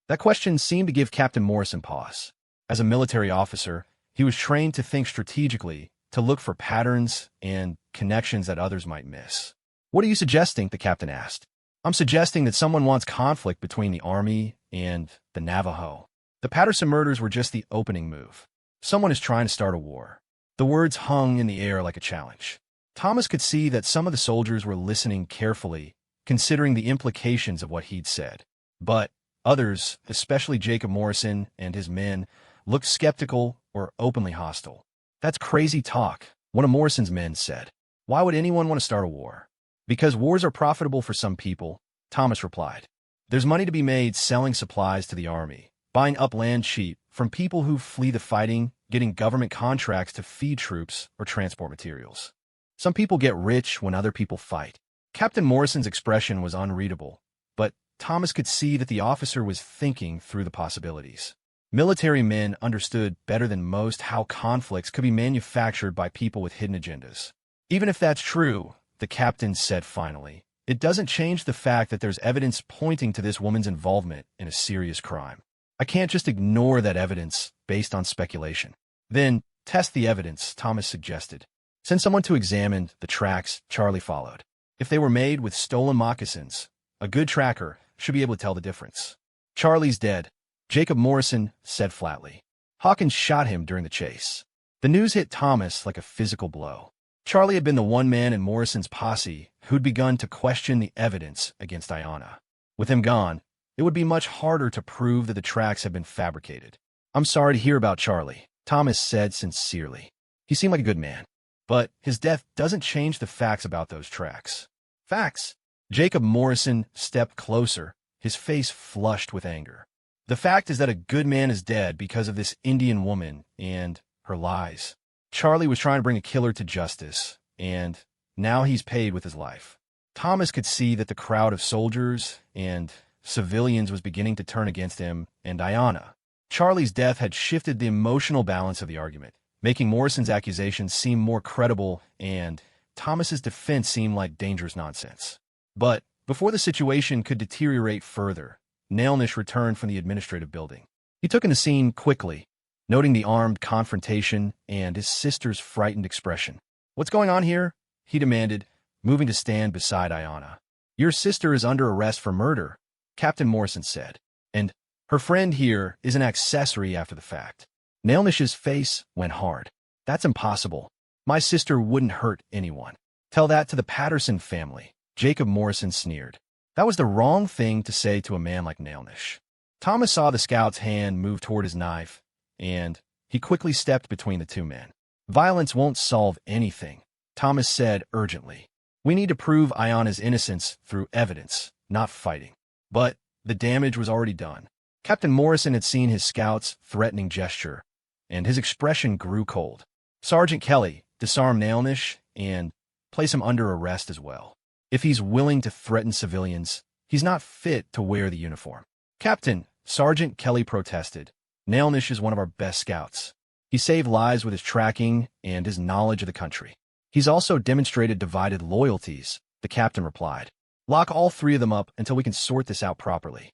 S1: That question seemed to give Captain Morrison pause. As a military officer, he was trained to think strategically, to look for patterns and connections that others might miss. "What are you suggesting?" the captain asked. "I'm suggesting that someone wants conflict between the Army and the Navajo. The Patterson murders were just the opening move. Someone is trying to start a war." The words hung in the air like a challenge. Thomas could see that some of the soldiers were listening carefully, considering the implications of what he'd said. But others, especially Jacob Morrison and his men, looked skeptical or openly hostile. "That's crazy talk," one of Morrison's men said. "Why would anyone want to start a war?" "Because wars are profitable for some people," Thomas replied. "There's money to be made selling supplies to the Army, buying up land cheap from people who flee the fighting, getting government contracts to feed troops or transport materials. Some people get rich when other people fight." Captain Morrison's expression was unreadable, but Thomas could see that the officer was thinking through the possibilities. Military men understood better than most how conflicts could be manufactured by people with hidden agendas. "Even if that's true," the captain said finally, "it doesn't change the fact that there's evidence pointing to this woman's involvement in a serious crime. I can't just ignore that evidence based on speculation." "Then test the evidence," Thomas suggested. "Send someone to examine the tracks Charlie followed. If they were made with stolen moccasins, a good tracker should be able to tell the difference." "Charlie's dead," Jacob Morrison said flatly. "Hawkins shot him during the chase." The news hit Thomas like a physical blow. Charlie had been the one man in Morrison's posse who'd begun to question the evidence against Ayanna. With him gone, it would be much harder to prove that the tracks had been fabricated. "I'm sorry to hear about Charlie," Thomas said sincerely. "He seemed like a good man. But his death doesn't change the facts about those tracks." "Facts?" Jacob Morrison stepped closer, his face flushed with anger. "The fact is that a good man is dead because of this Indian woman and her lies. Charlie was trying to bring a killer to justice, and now he's paid with his life." Thomas could see that the crowd of soldiers and civilians was beginning to turn against him and Ayanna. Charlie's death had shifted the emotional balance of the argument, making Morrison's accusations seem more credible and Thomas's defense seem like dangerous nonsense. But before the situation could deteriorate further, Nailnish returned from the administrative building. He took in the scene quickly, noting the armed confrontation and his sister's frightened expression. "What's going on here?" he demanded, moving to stand beside Ayanna. "Your sister is under arrest for murder," Captain Morrison said, "and her friend here is an accessory after the fact." Nailnish's face went hard. "That's impossible. My sister wouldn't hurt anyone." "Tell that to the Patterson family," Jacob Morrison sneered. That was the wrong thing to say to a man like Nailnish. Thomas saw the scout's hand move toward his knife, and he quickly stepped between the two men. "Violence won't solve anything," Thomas said urgently. "We need to prove Ayanna's innocence through evidence, not fighting." But the damage was already done. Captain Morrison had seen his scout's threatening gesture, and his expression grew cold. "Sergeant Kelly, disarm Nailnish and place him under arrest as well. If he's willing to threaten civilians, he's not fit to wear the uniform." "Captain," Sergeant Kelly protested, "Nailnish is one of our best scouts. He saved lives with his tracking and his knowledge of the country. He's also demonstrated divided loyalties," the captain replied. "Lock all three of them up until we can sort this out properly."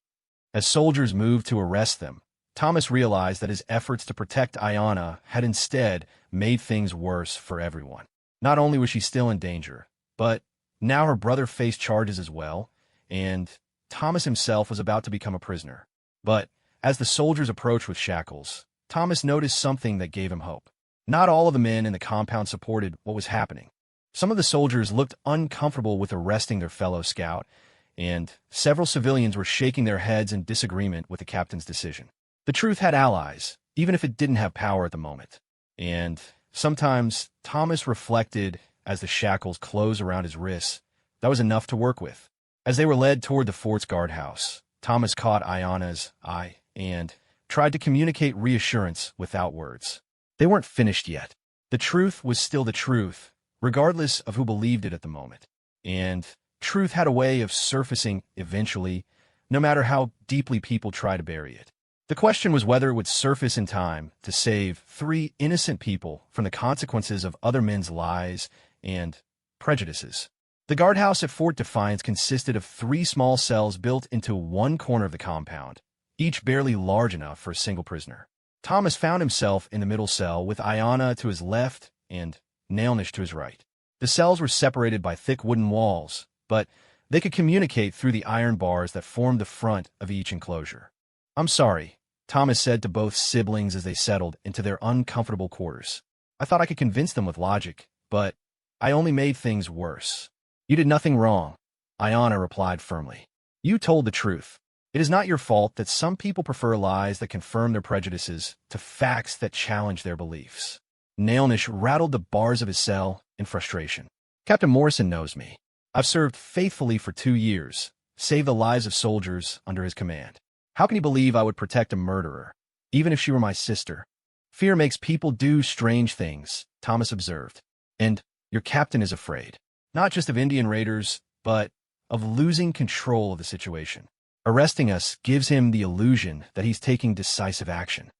S1: As soldiers moved to arrest them, Thomas realized that his efforts to protect Ayanna had instead made things worse for everyone. Not only was she still in danger, but now her brother faced charges as well, and Thomas himself was about to become a prisoner. But as the soldiers approached with shackles, Thomas noticed something that gave him hope. Not all of the men in the compound supported what was happening. Some of the soldiers looked uncomfortable with arresting their fellow scout, and several civilians were shaking their heads in disagreement with the captain's decision. The truth had allies, even if it didn't have power at the moment. And sometimes Thomas reflected as the shackles closed around his wrists. That was enough to work with. As they were led toward the fort's guardhouse, Thomas caught Ayana's eye and tried to communicate reassurance without words. They weren't finished yet. The truth was still the truth, regardless of who believed it at the moment. And truth had a way of surfacing eventually, no matter how deeply people try to bury it. The question was whether it would surface in time to save 3 innocent people from the consequences of other men's lies and prejudices. The guardhouse at Fort Defiance consisted of 3 small cells built into one corner of the compound, each barely large enough for a single prisoner. Thomas found himself in the middle cell with Ayana to his left and Nailnish to his right. The cells were separated by thick wooden walls, but they could communicate through the iron bars that formed the front of each enclosure. "I'm sorry," Thomas said to both siblings as they settled into their uncomfortable quarters. "I thought I could convince them with logic, but I only made things worse." "You did nothing wrong," Ayana replied firmly. "You told the truth. It is not your fault that some people prefer lies that confirm their prejudices to facts that challenge their beliefs." Nailnish rattled the bars of his cell in frustration. "Captain Morrison knows me. I've served faithfully for 2 years, saved the lives of soldiers under his command. How can he believe I would protect a murderer, even if she were my sister?" "Fear makes people do strange things," Thomas observed. "And your captain is afraid, not just of Indian raiders, but of losing control of the situation. Arresting us gives him the illusion that he's taking decisive action."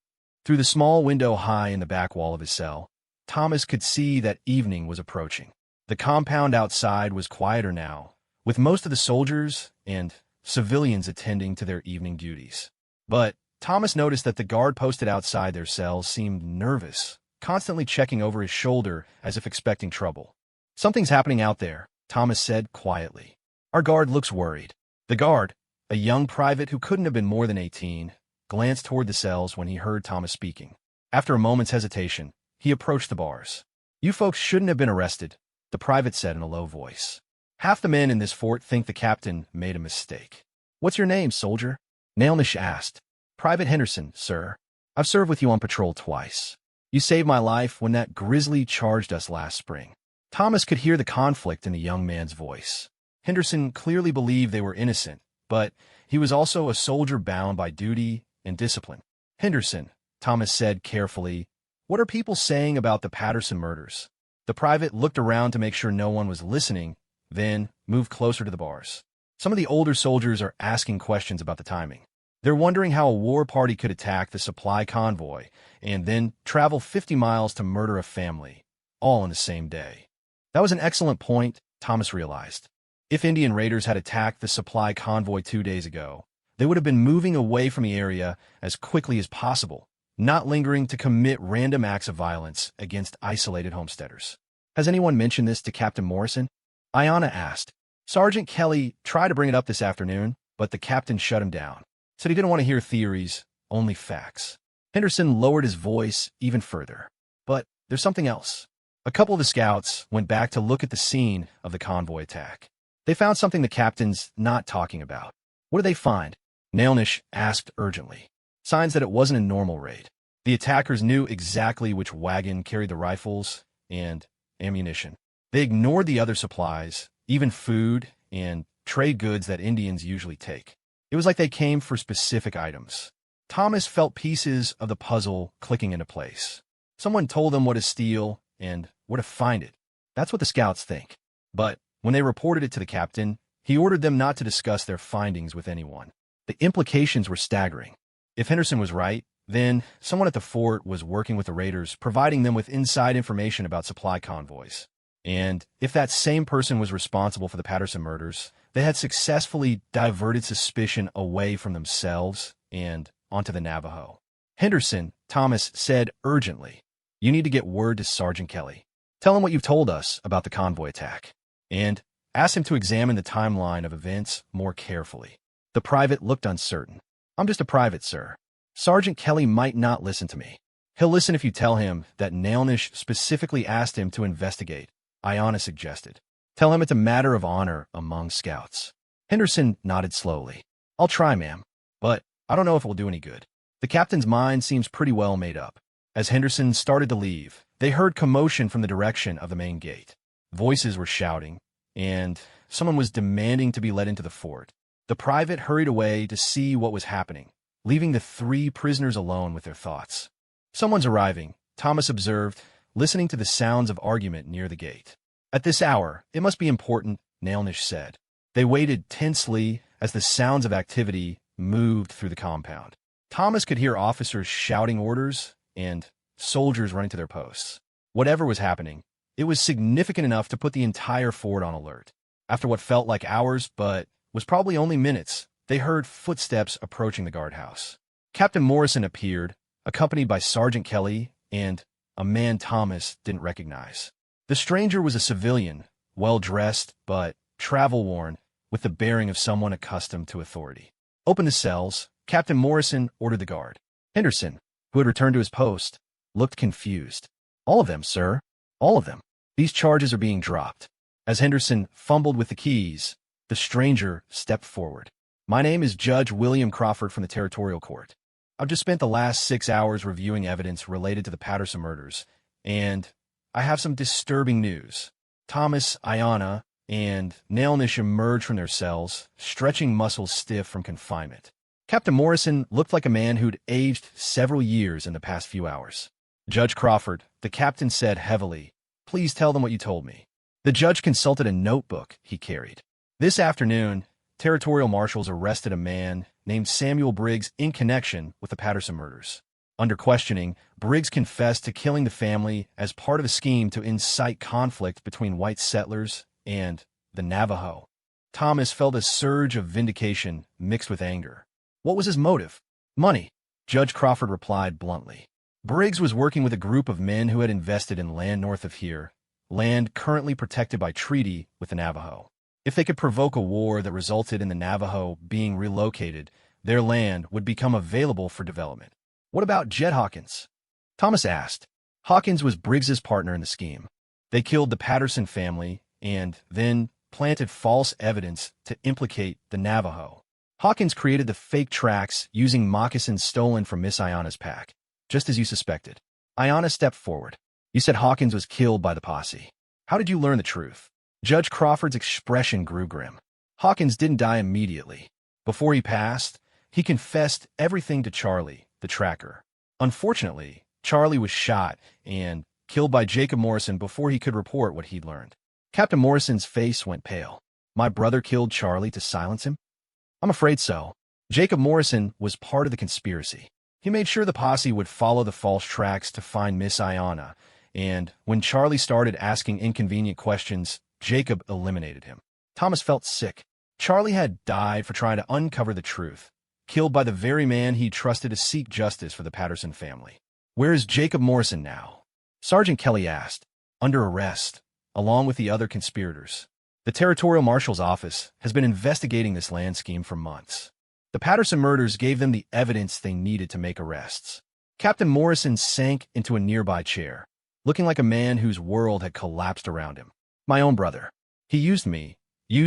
S1: Through the small window high in the back wall of his cell, Thomas could see that evening was approaching. The compound outside was quieter now, with most of the soldiers and civilians attending to their evening duties. But Thomas noticed that the guard posted outside their cells seemed nervous, constantly checking over his shoulder as if expecting trouble. "Something's happening out there," Thomas said quietly. "Our guard looks worried." The guard, a young private who couldn't have been more than 18, glanced toward the cells when he heard Thomas speaking. After a moment's hesitation, he approached the bars. "You folks shouldn't have been arrested," the private said in a low voice. "Half the men in this fort think the captain made a mistake." "What's your name, soldier?" Nailnish asked. "Private Henderson, sir. I've served with you on patrol twice. You saved my life when that grizzly charged us last spring." Thomas could hear the conflict in the young man's voice. Henderson clearly believed they were innocent, but he was also a soldier bound by duty and discipline. "Henderson," Thomas said carefully, "what are people saying about the Patterson murders?" The private looked around to make sure no one was listening, then moved closer to the bars. "Some of the older soldiers are asking questions about the timing. They're wondering how a war party could attack the supply convoy and then travel 50 miles to murder a family, all on the same day." That was an excellent point, Thomas realized. If Indian raiders had attacked the supply convoy 2 days ago, they would have been moving away from the area as quickly as possible, not lingering to commit random acts of violence against isolated homesteaders. "Has anyone mentioned this to Captain Morrison?" Ayana asked. "Sergeant Kelly tried to bring it up this afternoon, but the captain shut him down. Said he didn't want to hear theories, only facts." Henderson lowered his voice even further. "But there's something else." A couple of the scouts went back to look at the scene of the convoy attack. They found something the captain's not talking about. "What did they find?" Nailnish asked urgently. "Signs that it wasn't a normal raid. The attackers knew exactly which wagon carried the rifles and ammunition. They ignored the other supplies, even food and trade goods that Indians usually take. It was like they came for specific items." Thomas felt pieces of the puzzle clicking into place. Someone told them what to steal and where to find it. That's what the scouts think. But when they reported it to the captain, he ordered them not to discuss their findings with anyone. The implications were staggering. If Henderson was right, then someone at the fort was working with the raiders, providing them with inside information about supply convoys. And if that same person was responsible for the Patterson murders, they had successfully diverted suspicion away from themselves and onto the Navajo. "Henderson," Thomas said urgently, "you need to get word to Sergeant Kelly. Tell him what you've told us about the convoy attack, and ask him to examine the timeline of events more carefully." The private looked uncertain. "I'm just a private, sir. Sergeant Kelly might not listen to me." "He'll listen if you tell him that Nailnish specifically asked him to investigate," Ayana suggested. "Tell him it's a matter of honor among scouts." Henderson nodded slowly. I'll try, ma'am, but I don't know if it will do any good. The captain's mind seems pretty well made up. As Henderson started to leave, they heard commotion from the direction of the main gate. Voices were shouting, and someone was demanding to be let into the fort. The private hurried away to see what was happening, leaving the three prisoners alone with their thoughts. Someone's arriving, Thomas observed, listening to the sounds of argument near the gate. At this hour, it must be important, Nailnish said. They waited tensely as the sounds of activity moved through the compound. Thomas could hear officers shouting orders and soldiers running to their posts. Whatever was happening, it was significant enough to put the entire fort on alert. After what felt like hours, but was probably only minutes, they heard footsteps approaching the guardhouse. Captain Morrison appeared, accompanied by Sergeant Kelly and a man Thomas didn't recognize. The stranger was a civilian, well-dressed but travel-worn, with the bearing of someone accustomed to authority. Open the cells, Captain Morrison ordered the guard. Henderson, who had returned to his post, looked confused. All of them, sir. All of them. These charges are being dropped. As Henderson fumbled with the keys, the stranger stepped forward. My name is Judge William Crawford from the Territorial Court. I've just spent the last 6 hours reviewing evidence related to the Patterson murders, and I have some disturbing news. Thomas, Ayanna, and Nailnish emerged from their cells, stretching muscles stiff from confinement. Captain Morrison looked like a man who'd aged several years in the past few hours. Judge Crawford, the captain said heavily, please tell them what you told me. The judge consulted a notebook he carried. This afternoon, territorial marshals arrested a man named Samuel Briggs in connection with the Patterson murders. Under questioning, Briggs confessed to killing the family as part of a scheme to incite conflict between white settlers and the Navajo. Thomas felt a surge of vindication mixed with anger. What was his motive? Money, Judge Crawford replied bluntly. Briggs was working with a group of men who had invested in land north of here, land currently protected by treaty with the Navajo. If they could provoke a war that resulted in the Navajo being relocated, their land would become available for development. What about Jed Hawkins? Thomas asked. Hawkins was Briggs's partner in the scheme. They killed the Patterson family and then planted false evidence to implicate the Navajo. Hawkins created the fake tracks using moccasins stolen from Miss Ayanna's pack, just as you suspected. Ayanna stepped forward. You said Hawkins was killed by the posse. How did you learn the truth? Judge Crawford's expression grew grim. Hawkins didn't die immediately. Before he passed, he confessed everything to Charlie, the tracker. Unfortunately, Charlie was shot and killed by Jacob Morrison before he could report what he'd learned. Captain Morrison's face went pale. My brother killed Charlie to silence him? I'm afraid so. Jacob Morrison was part of the conspiracy. He made sure the posse would follow the false tracks to find Miss Ayanna, and when Charlie started asking inconvenient questions, Jacob eliminated him. Thomas felt sick. Charlie had died for trying to uncover the truth, killed by the very man he trusted to seek justice for the Patterson family. Where is Jacob Morrison now? Sergeant Kelly asked. Under arrest, along with the other conspirators. The Territorial Marshal's office has been investigating this land scheme for months. The Patterson murders gave them the evidence they needed to make arrests. Captain Morrison sank into a nearby chair, looking like a man whose world had collapsed around him. My own brother. He used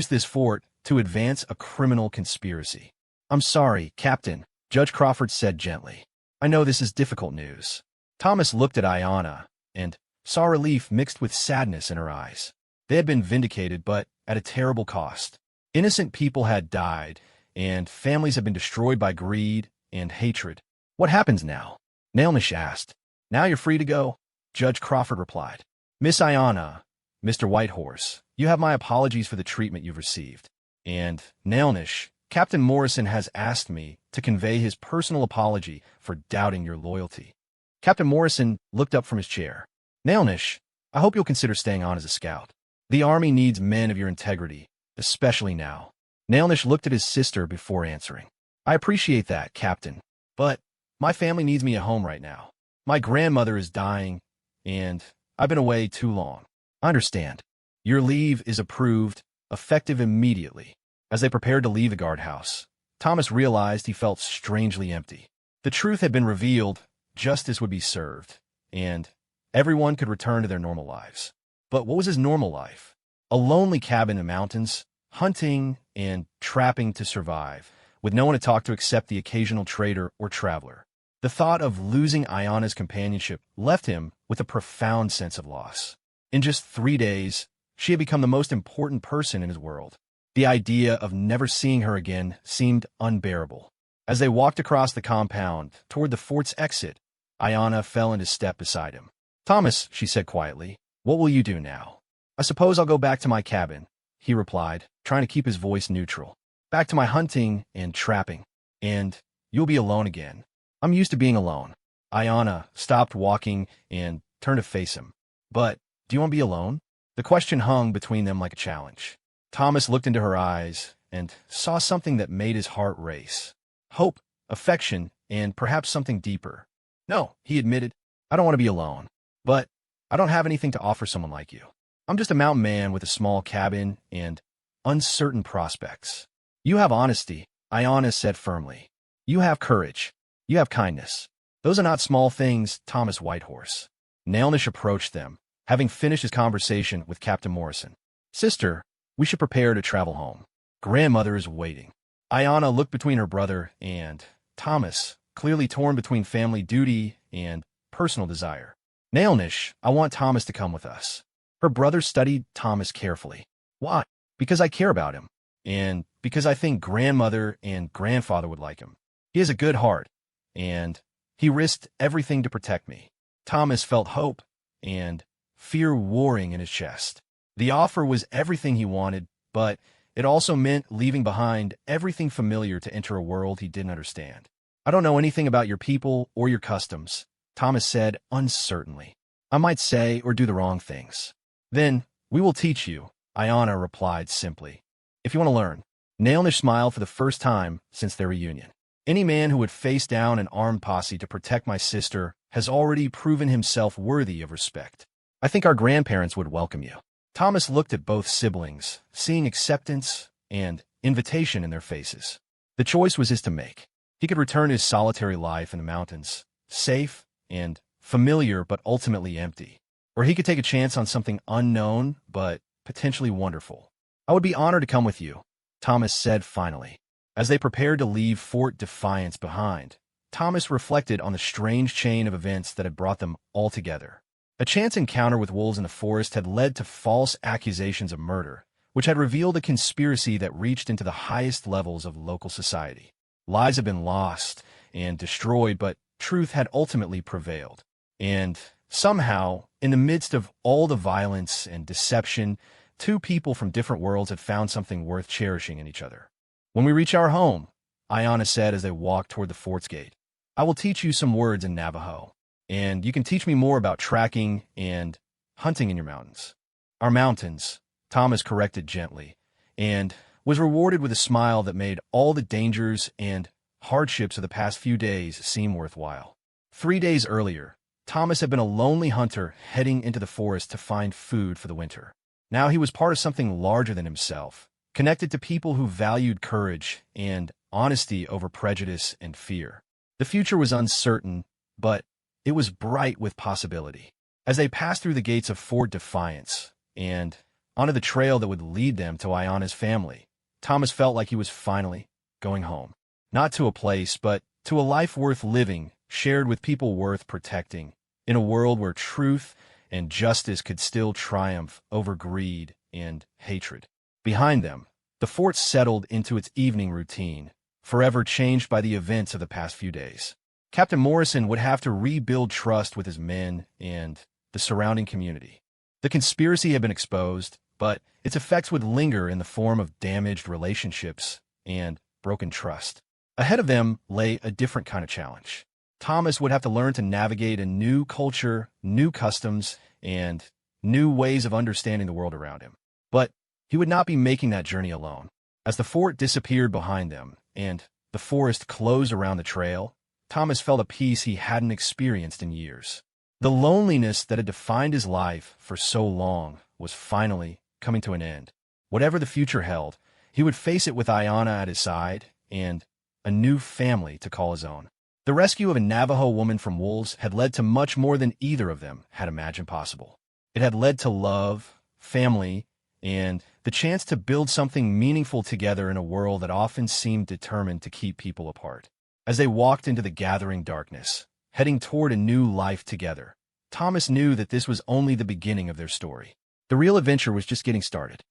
S1: this fort to advance a criminal conspiracy. I'm sorry, Captain, Judge Crawford said gently. I know this is difficult news. Thomas looked at Ayanna and saw relief mixed with sadness in her eyes. They had been vindicated, but at a terrible cost. Innocent people had died, and families had been destroyed by greed and hatred. What happens now? Nailnish asked. Now you're free to go, Judge Crawford replied. Miss Ayanna, Mr. Whitehorse, you have my apologies for the treatment you've received. And, Nailnish, Captain Morrison has asked me to convey his personal apology for doubting your loyalty. Captain Morrison looked up from his chair. Nailnish, I hope you'll consider staying on as a scout. The Army needs men of your integrity, especially now. Nailnish looked at his sister before answering. I appreciate that, Captain, but my family needs me at home right now. My grandmother is dying, and I've been away too long. I understand. Your leave is approved, effective immediately. As they prepared to leave the guardhouse, Thomas realized he felt strangely empty. The truth had been revealed, justice would be served, and everyone could return to their normal lives. But what was his normal life? A lonely cabin in the mountains, hunting and trapping to survive, with no one to talk to except the occasional trader or traveler. The thought of losing Ayana's companionship left him with a profound sense of loss. In just 3 days, she had become the most important person in his world. The idea of never seeing her again seemed unbearable. As they walked across the compound toward the fort's exit, Ayana fell into step beside him. "Thomas," she said quietly, "what will you do now?" "I suppose I'll go back to my cabin," he replied, trying to keep his voice neutral. "Back to my hunting and trapping. And you'll be alone again." "I'm used to being alone." Ayana stopped walking and turned to face him. "But do you want to be alone?" The question hung between them like a challenge. Thomas looked into her eyes and saw something that made his heart race. Hope, affection, and perhaps something deeper. "No," he admitted, "I don't want to be alone. But I don't have anything to offer someone like you. I'm just a mountain man with a small cabin and uncertain prospects." "You have honesty," Ayana said firmly. "You have courage. You have kindness. Those are not small things, Thomas Whitehorse." Nailnish approached them, having finished his conversation with Captain Morrison. "Sister, we should prepare to travel home. Grandmother is waiting." Ayana looked between her brother and Thomas, clearly torn between family duty and personal desire. "Nailnish, I want Thomas to come with us." Her brother studied Thomas carefully. "Why?" "Because I care about him, and because I think grandmother and grandfather would like him. He has a good heart, and he risked everything to protect me." Thomas felt hope and fear warring in his chest. The offer was everything he wanted, but it also meant leaving behind everything familiar to enter a world he didn't understand. "I don't know anything about your people or your customs," Thomas said uncertainly. "I might say or do the wrong things." "Then we will teach you," Ayana replied simply. "If you want to learn." Nailnish smiled for the first time since their reunion. "Any man who would face down an armed posse to protect my sister has already proven himself worthy of respect. I think our grandparents would welcome you." Thomas looked at both siblings, seeing acceptance and invitation in their faces. The choice was his to make. He could return to his solitary life in the mountains, safe and familiar but ultimately empty. Or he could take a chance on something unknown but potentially wonderful. "I would be honored to come with you," Thomas said finally. As they prepared to leave Fort Defiance behind, Thomas reflected on the strange chain of events that had brought them all together. A chance encounter with wolves in the forest had led to false accusations of murder, which had revealed a conspiracy that reached into the highest levels of local society. Lives had been lost and destroyed, but truth had ultimately prevailed. And somehow, in the midst of all the violence and deception, two people from different worlds had found something worth cherishing in each other. "When we reach our home," Ayana said as they walked toward the fort's gate, "I will teach you some words in Navajo, and you can teach me more about tracking and hunting in your mountains." "Our mountains," Thomas corrected gently, and was rewarded with a smile that made all the dangers and hardships of the past few days seem worthwhile. 3 days earlier, Thomas had been a lonely hunter heading into the forest to find food for the winter. Now he was part of something larger than himself, connected to people who valued courage and honesty over prejudice and fear. The future was uncertain, but it was bright with possibility. As they passed through the gates of Fort Defiance and onto the trail that would lead them to Ayana's family, Thomas felt like he was finally going home. Not to a place, but to a life worth living, shared with people worth protecting, in a world where truth and justice could still triumph over greed and hatred. Behind them, the fort settled into its evening routine, forever changed by the events of the past few days. Captain Morrison would have to rebuild trust with his men and the surrounding community. The conspiracy had been exposed, but its effects would linger in the form of damaged relationships and broken trust. Ahead of them lay a different kind of challenge. Thomas would have to learn to navigate a new culture, new customs, and new ways of understanding the world around him. But he would not be making that journey alone. As the fort disappeared behind them and the forest closed around the trail, Thomas felt a peace he hadn't experienced in years. The loneliness that had defined his life for so long was finally coming to an end. Whatever the future held, he would face it with Ayana at his side and a new family to call his own. The rescue of a Navajo woman from wolves had led to much more than either of them had imagined possible. It had led to love, family, and the chance to build something meaningful together in a world that often seemed determined to keep people apart. As they walked into the gathering darkness, heading toward a new life together, Thomas knew that this was only the beginning of their story. The real adventure was just getting started.